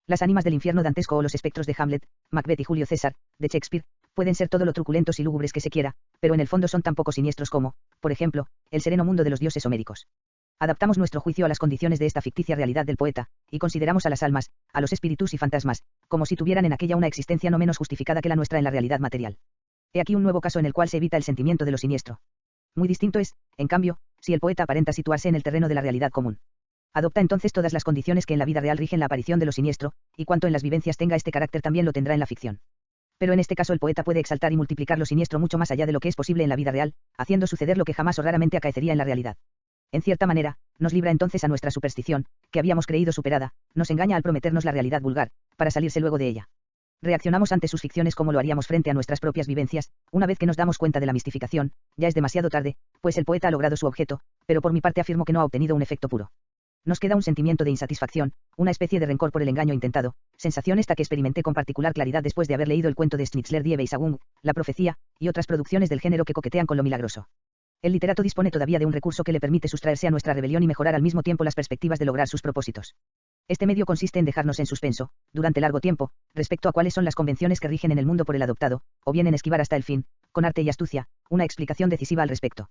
Las ánimas del infierno dantesco o los espectros de Hamlet, Macbeth y Julio César, de Shakespeare, pueden ser todo lo truculentos y lúgubres que se quiera, pero en el fondo son tan poco siniestros como, por ejemplo, el sereno mundo de los dioses homéricos. Adaptamos nuestro juicio a las condiciones de esta ficticia realidad del poeta, y consideramos a las almas, a los espíritus y fantasmas, como si tuvieran en aquella una existencia no menos justificada que la nuestra en la realidad material. He aquí un nuevo caso en el cual se evita el sentimiento de lo siniestro. Muy distinto es, en cambio, si el poeta aparenta situarse en el terreno de la realidad común. Adopta entonces todas las condiciones que en la vida real rigen la aparición de lo siniestro, y cuanto en las vivencias tenga este carácter también lo tendrá en la ficción. Pero en este caso el poeta puede exaltar y multiplicar lo siniestro mucho más allá de lo que es posible en la vida real, haciendo suceder lo que jamás o raramente acaecería en la realidad. En cierta manera, nos libra entonces a nuestra superstición, que habíamos creído superada, nos engaña al prometernos la realidad vulgar, para salirse luego de ella. Reaccionamos ante sus ficciones como lo haríamos frente a nuestras propias vivencias, una vez que nos damos cuenta de la mistificación, ya es demasiado tarde, pues el poeta ha logrado su objeto, pero por mi parte afirmo que no ha obtenido un efecto puro. Nos queda un sentimiento de insatisfacción, una especie de rencor por el engaño intentado, sensación esta que experimenté con particular claridad después de haber leído el cuento de Schnitzler Die Weissagung, La profecía, y otras producciones del género que coquetean con lo milagroso. El literato dispone todavía de un recurso que le permite sustraerse a nuestra rebelión y mejorar al mismo tiempo las perspectivas de lograr sus propósitos. Este medio consiste en dejarnos en suspenso, durante largo tiempo, respecto a cuáles son las convenciones que rigen en el mundo por el adoptado, o bien en esquivar hasta el fin, con arte y astucia, una explicación decisiva al respecto.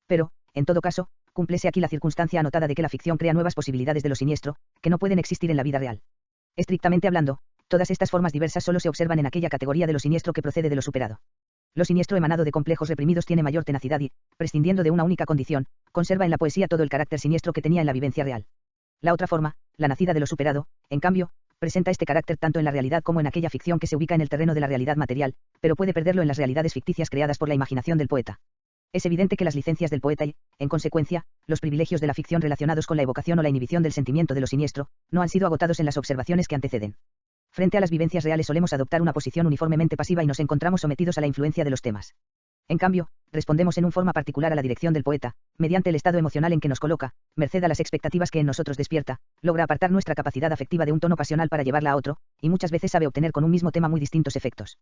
Pero, en todo caso, cúmplese aquí la circunstancia anotada de que la ficción crea nuevas posibilidades de lo siniestro, que no pueden existir en la vida real. Estrictamente hablando, todas estas formas diversas solo se observan en aquella categoría de lo siniestro que procede de lo superado. Lo siniestro emanado de complejos reprimidos tiene mayor tenacidad y, prescindiendo de una única condición, conserva en la poesía todo el carácter siniestro que tenía en la vivencia real. La otra forma, la nacida de lo superado, en cambio, presenta este carácter tanto en la realidad como en aquella ficción que se ubica en el terreno de la realidad material, pero puede perderlo en las realidades ficticias creadas por la imaginación del poeta. Es evidente que las licencias del poeta y, en consecuencia, los privilegios de la ficción relacionados con la evocación o la inhibición del sentimiento de lo siniestro, no han sido agotados en las observaciones que anteceden. Frente a las vivencias reales solemos adoptar una posición uniformemente pasiva y nos encontramos sometidos a la influencia de los temas. En cambio, respondemos en una forma particular a la dirección del poeta, mediante el estado emocional en que nos coloca, merced a las expectativas que en nosotros despierta, logra apartar nuestra capacidad afectiva de un tono pasional para llevarla a otro, y muchas veces sabe obtener con un mismo tema muy distintos efectos.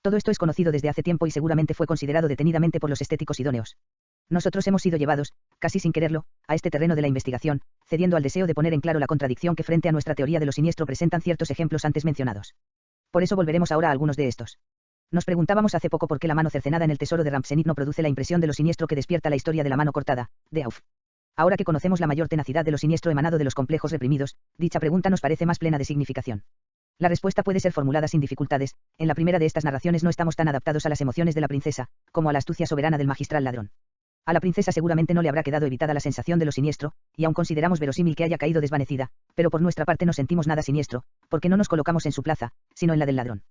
Todo esto es conocido desde hace tiempo y seguramente fue considerado detenidamente por los estéticos idóneos. Nosotros hemos sido llevados, casi sin quererlo, a este terreno de la investigación, cediendo al deseo de poner en claro la contradicción que frente a nuestra teoría de lo siniestro presentan ciertos ejemplos antes mencionados. Por eso volveremos ahora a algunos de estos. Nos preguntábamos hace poco por qué la mano cercenada en el tesoro de Ramsenit no produce la impresión de lo siniestro que despierta la historia de la mano cortada, de Auf. Ahora que conocemos la mayor tenacidad de lo siniestro emanado de los complejos reprimidos, dicha pregunta nos parece más plena de significación. La respuesta puede ser formulada sin dificultades. En la primera de estas narraciones no estamos tan adaptados a las emociones de la princesa, como a la astucia soberana del magistral ladrón. A la princesa seguramente no le habrá quedado evitada la sensación de lo siniestro, y aun consideramos verosímil que haya caído desvanecida, pero por nuestra parte no sentimos nada siniestro, porque no nos colocamos en su plaza, sino en la del ladrón.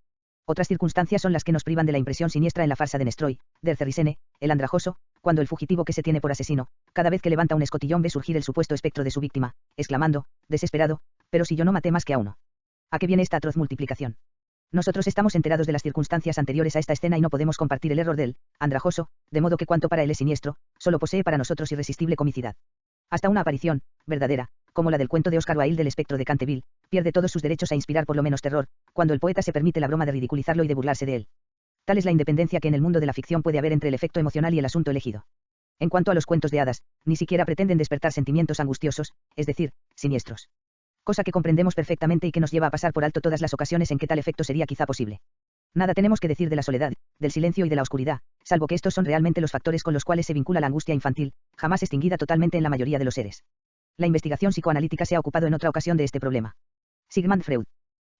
Otras circunstancias son las que nos privan de la impresión siniestra en la farsa de Nestroy, del Cerrisene, el andrajoso, cuando el fugitivo que se tiene por asesino, cada vez que levanta un escotillón ve surgir el supuesto espectro de su víctima, exclamando, desesperado, pero si yo no maté más que a uno. ¿A qué viene esta atroz multiplicación? Nosotros estamos enterados de las circunstancias anteriores a esta escena y no podemos compartir el error del andrajoso, de modo que cuanto para él es siniestro, solo posee para nosotros irresistible comicidad. Hasta una aparición, verdadera, como la del cuento de Oscar Wilde del espectro de Canterville, pierde todos sus derechos a inspirar por lo menos terror, cuando el poeta se permite la broma de ridiculizarlo y de burlarse de él. Tal es la independencia que en el mundo de la ficción puede haber entre el efecto emocional y el asunto elegido. En cuanto a los cuentos de hadas, ni siquiera pretenden despertar sentimientos angustiosos, es decir, siniestros. Cosa que comprendemos perfectamente y que nos lleva a pasar por alto todas las ocasiones en que tal efecto sería quizá posible. Nada tenemos que decir de la soledad, del silencio y de la oscuridad, salvo que estos son realmente los factores con los cuales se vincula la angustia infantil, jamás extinguida totalmente en la mayoría de los seres. La investigación psicoanalítica se ha ocupado en otra ocasión de este problema. Sigmund Freud.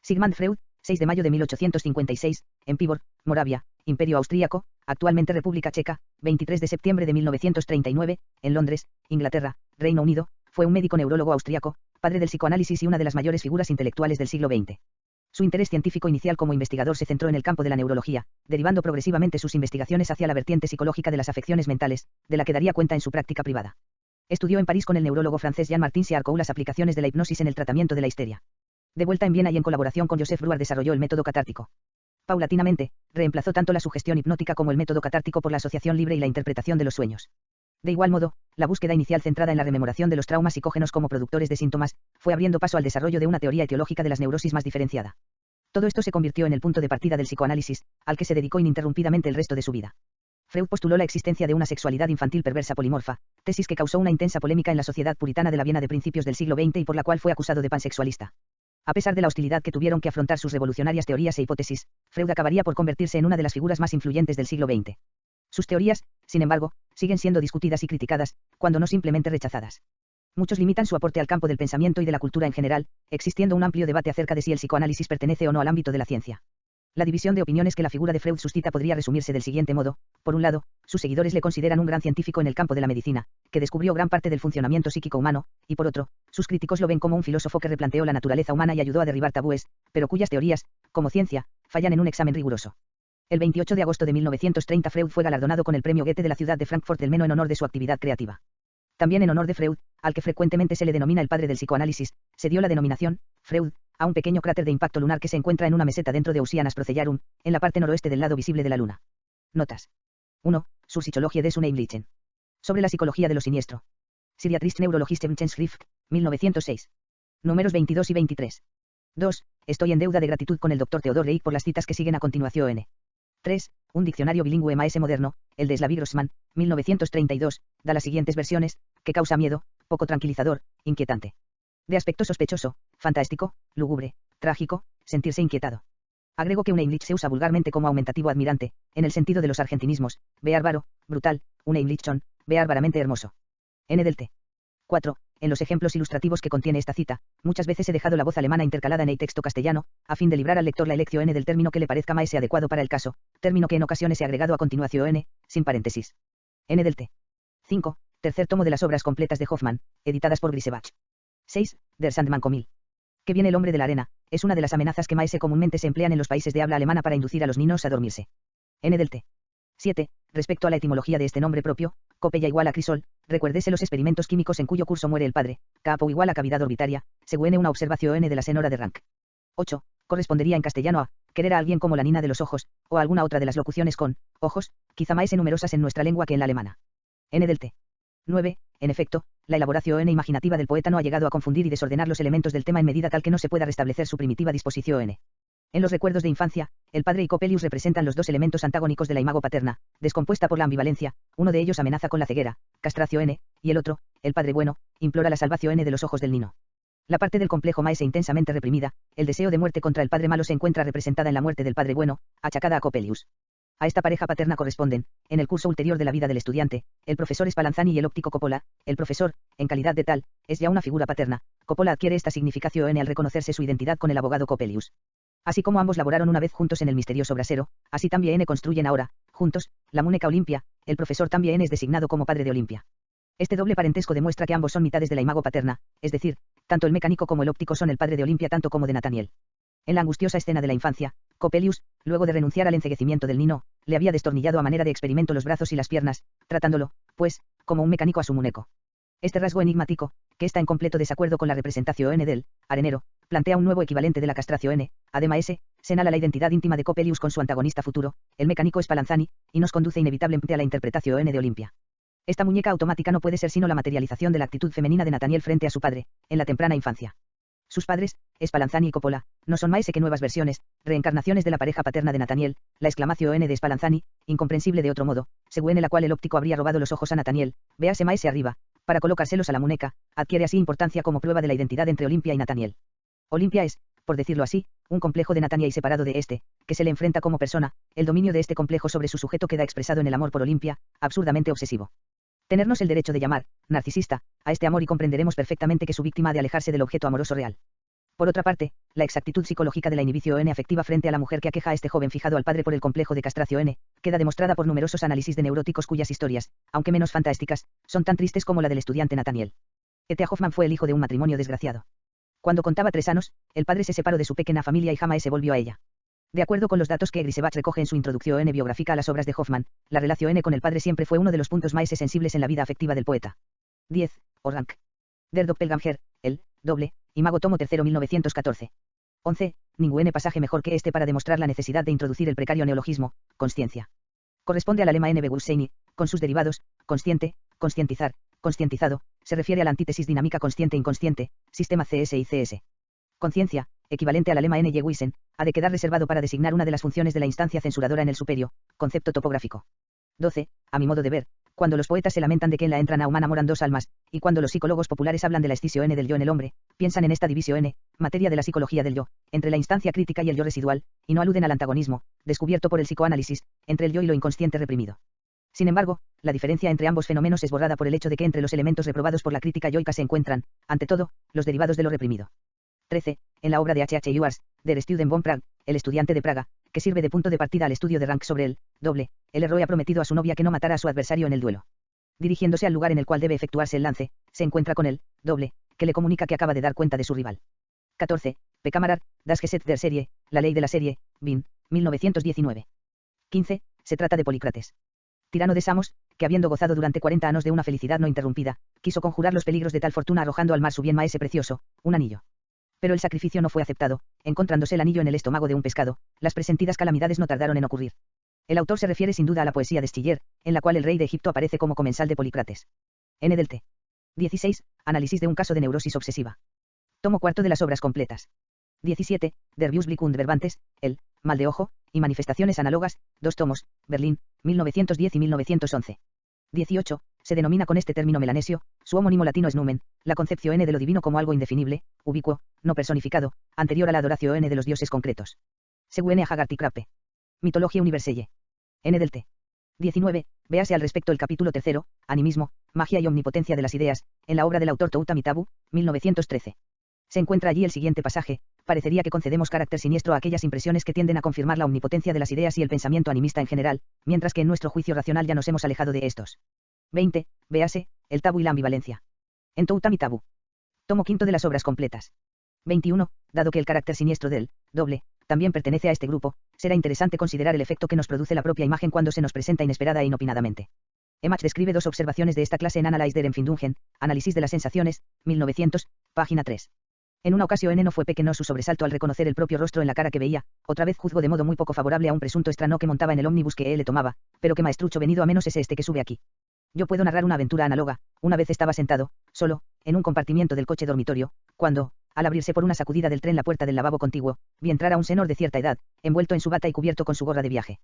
Sigmund Freud, 6 de mayo de 1856, en Pibor, Moravia, Imperio Austríaco, actualmente República Checa, 23 de septiembre de 1939, en Londres, Inglaterra, Reino Unido, fue un médico neurólogo austríaco, padre del psicoanálisis y una de las mayores figuras intelectuales del siglo XX. Su interés científico inicial como investigador se centró en el campo de la neurología, derivando progresivamente sus investigaciones hacia la vertiente psicológica de las afecciones mentales, de la que daría cuenta en su práctica privada. Estudió en París con el neurólogo francés Jean-Martin Charcot las aplicaciones de la hipnosis en el tratamiento de la histeria. De vuelta en Viena y en colaboración con Joseph Breuer desarrolló el método catártico. Paulatinamente, reemplazó tanto la sugestión hipnótica como el método catártico por la asociación libre y la interpretación de los sueños. De igual modo, la búsqueda inicial centrada en la rememoración de los traumas psicógenos como productores de síntomas, fue abriendo paso al desarrollo de una teoría etiológica de las neurosis más diferenciada. Todo esto se convirtió en el punto de partida del psicoanálisis, al que se dedicó ininterrumpidamente el resto de su vida. Freud postuló la existencia de una sexualidad infantil perversa polimorfa, tesis que causó una intensa polémica en la sociedad puritana de la Viena de principios del siglo XX y por la cual fue acusado de pansexualista. A pesar de la hostilidad que tuvieron que afrontar sus revolucionarias teorías e hipótesis, Freud acabaría por convertirse en una de las figuras más influyentes del siglo XX. Sus teorías, sin embargo, siguen siendo discutidas y criticadas, cuando no simplemente rechazadas. Muchos limitan su aporte al campo del pensamiento y de la cultura en general, existiendo un amplio debate acerca de si el psicoanálisis pertenece o no al ámbito de la ciencia. La división de opiniones que la figura de Freud suscita podría resumirse del siguiente modo: por un lado, sus seguidores le consideran un gran científico en el campo de la medicina, que descubrió gran parte del funcionamiento psíquico humano, y por otro, sus críticos lo ven como un filósofo que replanteó la naturaleza humana y ayudó a derribar tabúes, pero cuyas teorías, como ciencia, fallan en un examen riguroso. El 28 de agosto de 1930 Freud fue galardonado con el premio Goethe de la ciudad de Frankfurt del Meno en honor de su actividad creativa. También en honor de Freud, al que frecuentemente se le denomina el padre del psicoanálisis, se dio la denominación Freud a un pequeño cráter de impacto lunar que se encuentra en una meseta dentro de Oceanus Procellarum, en la parte noroeste del lado visible de la Luna. Notas. 1. Sur Psychologie des Unheimlichen. Sobre la psicología de lo siniestro. Psychiatrist Neurologische Schrift, 1906. Números 22 y 23. 2. Estoy en deuda de gratitud con el Dr. Theodor Reich por las citas que siguen a continuación. 3. Un diccionario bilingüe maese moderno, el de Slavy Grossman, 1932, da las siguientes versiones, que causa miedo, poco tranquilizador, inquietante. De aspecto sospechoso, fantástico, lúgubre, trágico, sentirse inquietado. Agrego que unheimlich se usa vulgarmente como aumentativo admirante, en el sentido de los argentinismos, beárbaro, brutal, unheimlichon, beárbaramente hermoso. N del T. 4. En los ejemplos ilustrativos que contiene esta cita, muchas veces he dejado la voz alemana intercalada en el texto castellano, a fin de librar al lector la elección N del término que le parezca más adecuado para el caso, término que en ocasiones he agregado a continuación N, sin paréntesis. N del T. 5. Tercer tomo de las obras completas de Hoffmann, editadas por Grisebach. 6. Der Sandmann Comil. Que viene el hombre de la arena, es una de las amenazas que maese comúnmente se emplean en los países de habla alemana para inducir a los niños a dormirse. N del T. 7. Respecto a la etimología de este nombre propio, Copella igual a crisol, recuérdese los experimentos químicos en cuyo curso muere el padre, capo igual a cavidad orbitaria, según una observación de la senora de Rank. 8. Correspondería en castellano a, querer a alguien como la nina de los ojos, o a alguna otra de las locuciones con, ojos, quizá más numerosas en nuestra lengua que en la alemana. N del T. 9. En efecto, la elaboración imaginativa del poeta no ha llegado a confundir y desordenar los elementos del tema en medida tal que no se pueda restablecer su primitiva disposición. En los recuerdos de infancia, el padre y Coppelius representan los dos elementos antagónicos de la imago paterna, descompuesta por la ambivalencia, uno de ellos amenaza con la ceguera, castración, y el otro, el padre bueno, implora la salvación de los ojos del niño. La parte del complejo maese intensamente reprimida, el deseo de muerte contra el padre malo se encuentra representada en la muerte del padre bueno, achacada a Coppelius. A esta pareja paterna corresponden, en el curso ulterior de la vida del estudiante, el profesor Spallanzani y el óptico Coppola. El profesor, en calidad de tal, es ya una figura paterna. Coppola adquiere esta significación al reconocerse su identidad con el abogado Coppelius. Así como ambos laboraron una vez juntos en el misterioso brasero, así también construyen ahora, juntos, la muñeca Olimpia. El profesor también es designado como padre de Olimpia. Este doble parentesco demuestra que ambos son mitades de la imago paterna, es decir, tanto el mecánico como el óptico son el padre de Olimpia tanto como de Nathaniel. En la angustiosa escena de la infancia, Coppelius, luego de renunciar al enceguecimiento del niño, le había destornillado a manera de experimento los brazos y las piernas, tratándolo, pues, como un mecánico a su muñeco. Este rasgo enigmático, que está en completo desacuerdo con la representación del arenero, plantea un nuevo equivalente de la castración. Además, señala la identidad íntima de Coppelius con su antagonista futuro, el mecánico Spallanzani, y nos conduce inevitablemente a la interpretación de Olimpia. Esta muñeca automática no puede ser sino la materialización de la actitud femenina de Nathaniel frente a su padre, en la temprana infancia. Sus padres, Spallanzani y Coppola, no son más que nuevas versiones, reencarnaciones de la pareja paterna de Nathaniel, la exclamación de Spallanzani, incomprensible de otro modo, según la cual el óptico habría robado los ojos a Nathaniel, véase más arriba, para colocárselos a la muñeca, adquiere así importancia como prueba de la identidad entre Olimpia y Nathaniel. Olimpia es, por decirlo así, un complejo de Nathaniel separado de este, que se le enfrenta como persona. El dominio de este complejo sobre su sujeto queda expresado en el amor por Olimpia, absurdamente obsesivo. Tenernos el derecho de llamar, narcisista, a este amor y comprenderemos perfectamente que su víctima ha de alejarse del objeto amoroso real. Por otra parte, la exactitud psicológica de la inhibición afectiva frente a la mujer que aqueja a este joven fijado al padre por el complejo de castración queda demostrada por numerosos análisis de neuróticos cuyas historias, aunque menos fantásticas, son tan tristes como la del estudiante Nathaniel. E.T.A. Hoffman fue el hijo de un matrimonio desgraciado. Cuando contaba 3 años, el padre se separó de su pequeña familia y jamás se volvió a ella. De acuerdo con los datos que Grisebach recoge en su introducción biográfica a las obras de Hoffman, la relación con el padre siempre fue uno de los puntos más sensibles en la vida afectiva del poeta. 10. Orank. Der Doppelganger, el, doble, Imago tomo 3 1914. 11. Ningún pasaje mejor que este para demostrar la necesidad de introducir el precario neologismo, consciencia. Corresponde al alemán N. Begusseini, con sus derivados, consciente, conscientizar, conscientizado, se refiere a la antítesis dinámica consciente-inconsciente, sistema CS y CS. Conciencia, equivalente al alemán N. Wissen, ha de quedar reservado para designar una de las funciones de la instancia censuradora en el superio, concepto topográfico. 12. A mi modo de ver, cuando los poetas se lamentan de que en la entrana humana moran 2 almas, y cuando los psicólogos populares hablan de la escisio N del yo en el hombre, piensan en esta división N, materia de la psicología del yo, entre la instancia crítica y el yo residual, y no aluden al antagonismo, descubierto por el psicoanálisis, entre el yo y lo inconsciente reprimido. Sin embargo, la diferencia entre ambos fenómenos es borrada por el hecho de que entre los elementos reprobados por la crítica yoica se encuentran, ante todo, los derivados de lo reprimido. 13. En la obra de H.H. Ewars, Der Student von Prague, el estudiante de Praga, que sirve de punto de partida al estudio de Rank sobre el héroe ha prometido a su novia que no matara a su adversario en el duelo. Dirigiéndose al lugar en el cual debe efectuarse el lance, se encuentra con el que le comunica que acaba de dar cuenta de su rival. 14. Pekamerar, das Gesetz der Serie, la ley de la serie, Wien, 1919. 15. Se trata de Polícrates. Tirano de Samos, que habiendo gozado durante 40 años de una felicidad no interrumpida, quiso conjurar los peligros de tal fortuna arrojando al mar su bien maese precioso, un anillo. Pero el sacrificio no fue aceptado, encontrándose el anillo en el estómago de un pescado, las presentidas calamidades no tardaron en ocurrir. El autor se refiere sin duda a la poesía de Schiller, en la cual el rey de Egipto aparece como comensal de Polícrates. N. del T. 16. Análisis de un caso de neurosis obsesiva. Tomo 4 de las obras completas. 17. Der Blick und Verwandtes, el mal de ojo, y manifestaciones análogas, 2 tomos, Berlín, 1910 y 1911. 18. Se denomina con este término melanesio, su homónimo latino es numen, la concepción de lo divino como algo indefinible, ubicuo, no personificado, anterior a la adoración de los dioses concretos. Según a Haggart y Krappe. Mitología Universelle. N. del T. 19. Véase al respecto el capítulo 3, Animismo, Magia y Omnipotencia de las Ideas, en la obra del autor Touta Mitabu, 1913. Se encuentra allí el siguiente pasaje: parecería que concedemos carácter siniestro a aquellas impresiones que tienden a confirmar la omnipotencia de las ideas y el pensamiento animista en general, mientras que en nuestro juicio racional ya nos hemos alejado de estos. 20. Véase, el tabú y la ambivalencia. En Touta Mitabu. Tomo 5 de las obras completas. 21. Dado que el carácter siniestro del también pertenece a este grupo, será interesante considerar el efecto que nos produce la propia imagen cuando se nos presenta inesperada e inopinadamente. Emach describe 2 observaciones de esta clase en Analyse der Empfindungen, Análisis de las Sensaciones, 1900, página 3. En una ocasión no fue pequeño su sobresalto al reconocer el propio rostro en la cara que veía, otra vez juzgó de modo muy poco favorable a un presunto extraño que montaba en el ómnibus que él le tomaba, pero que maestrucho venido a menos es este que sube aquí. Yo puedo narrar una aventura análoga. Una vez estaba sentado, solo, en un compartimiento del coche dormitorio, cuando, al abrirse por una sacudida del tren la puerta del lavabo contiguo, vi entrar a un señor de cierta edad, envuelto en su bata y cubierto con su gorra de viaje.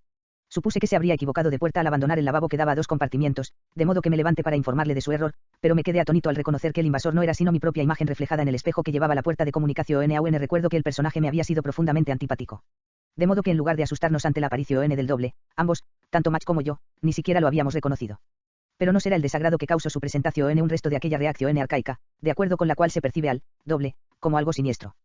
Supuse que se habría equivocado de puerta al abandonar el lavabo que daba a 2 compartimientos, de modo que me levanté para informarle de su error, pero me quedé atónito al reconocer que el invasor no era sino mi propia imagen reflejada en el espejo que llevaba la puerta de comunicación AUN. Recuerdo que el personaje me había sido profundamente antipático. De modo que en lugar de asustarnos ante la aparición del ambos, tanto Match como yo, ni siquiera lo habíamos reconocido. Pero no será el desagrado que causó su presentación un resto de aquella reacción arcaica, de acuerdo con la cual se percibe al como algo siniestro.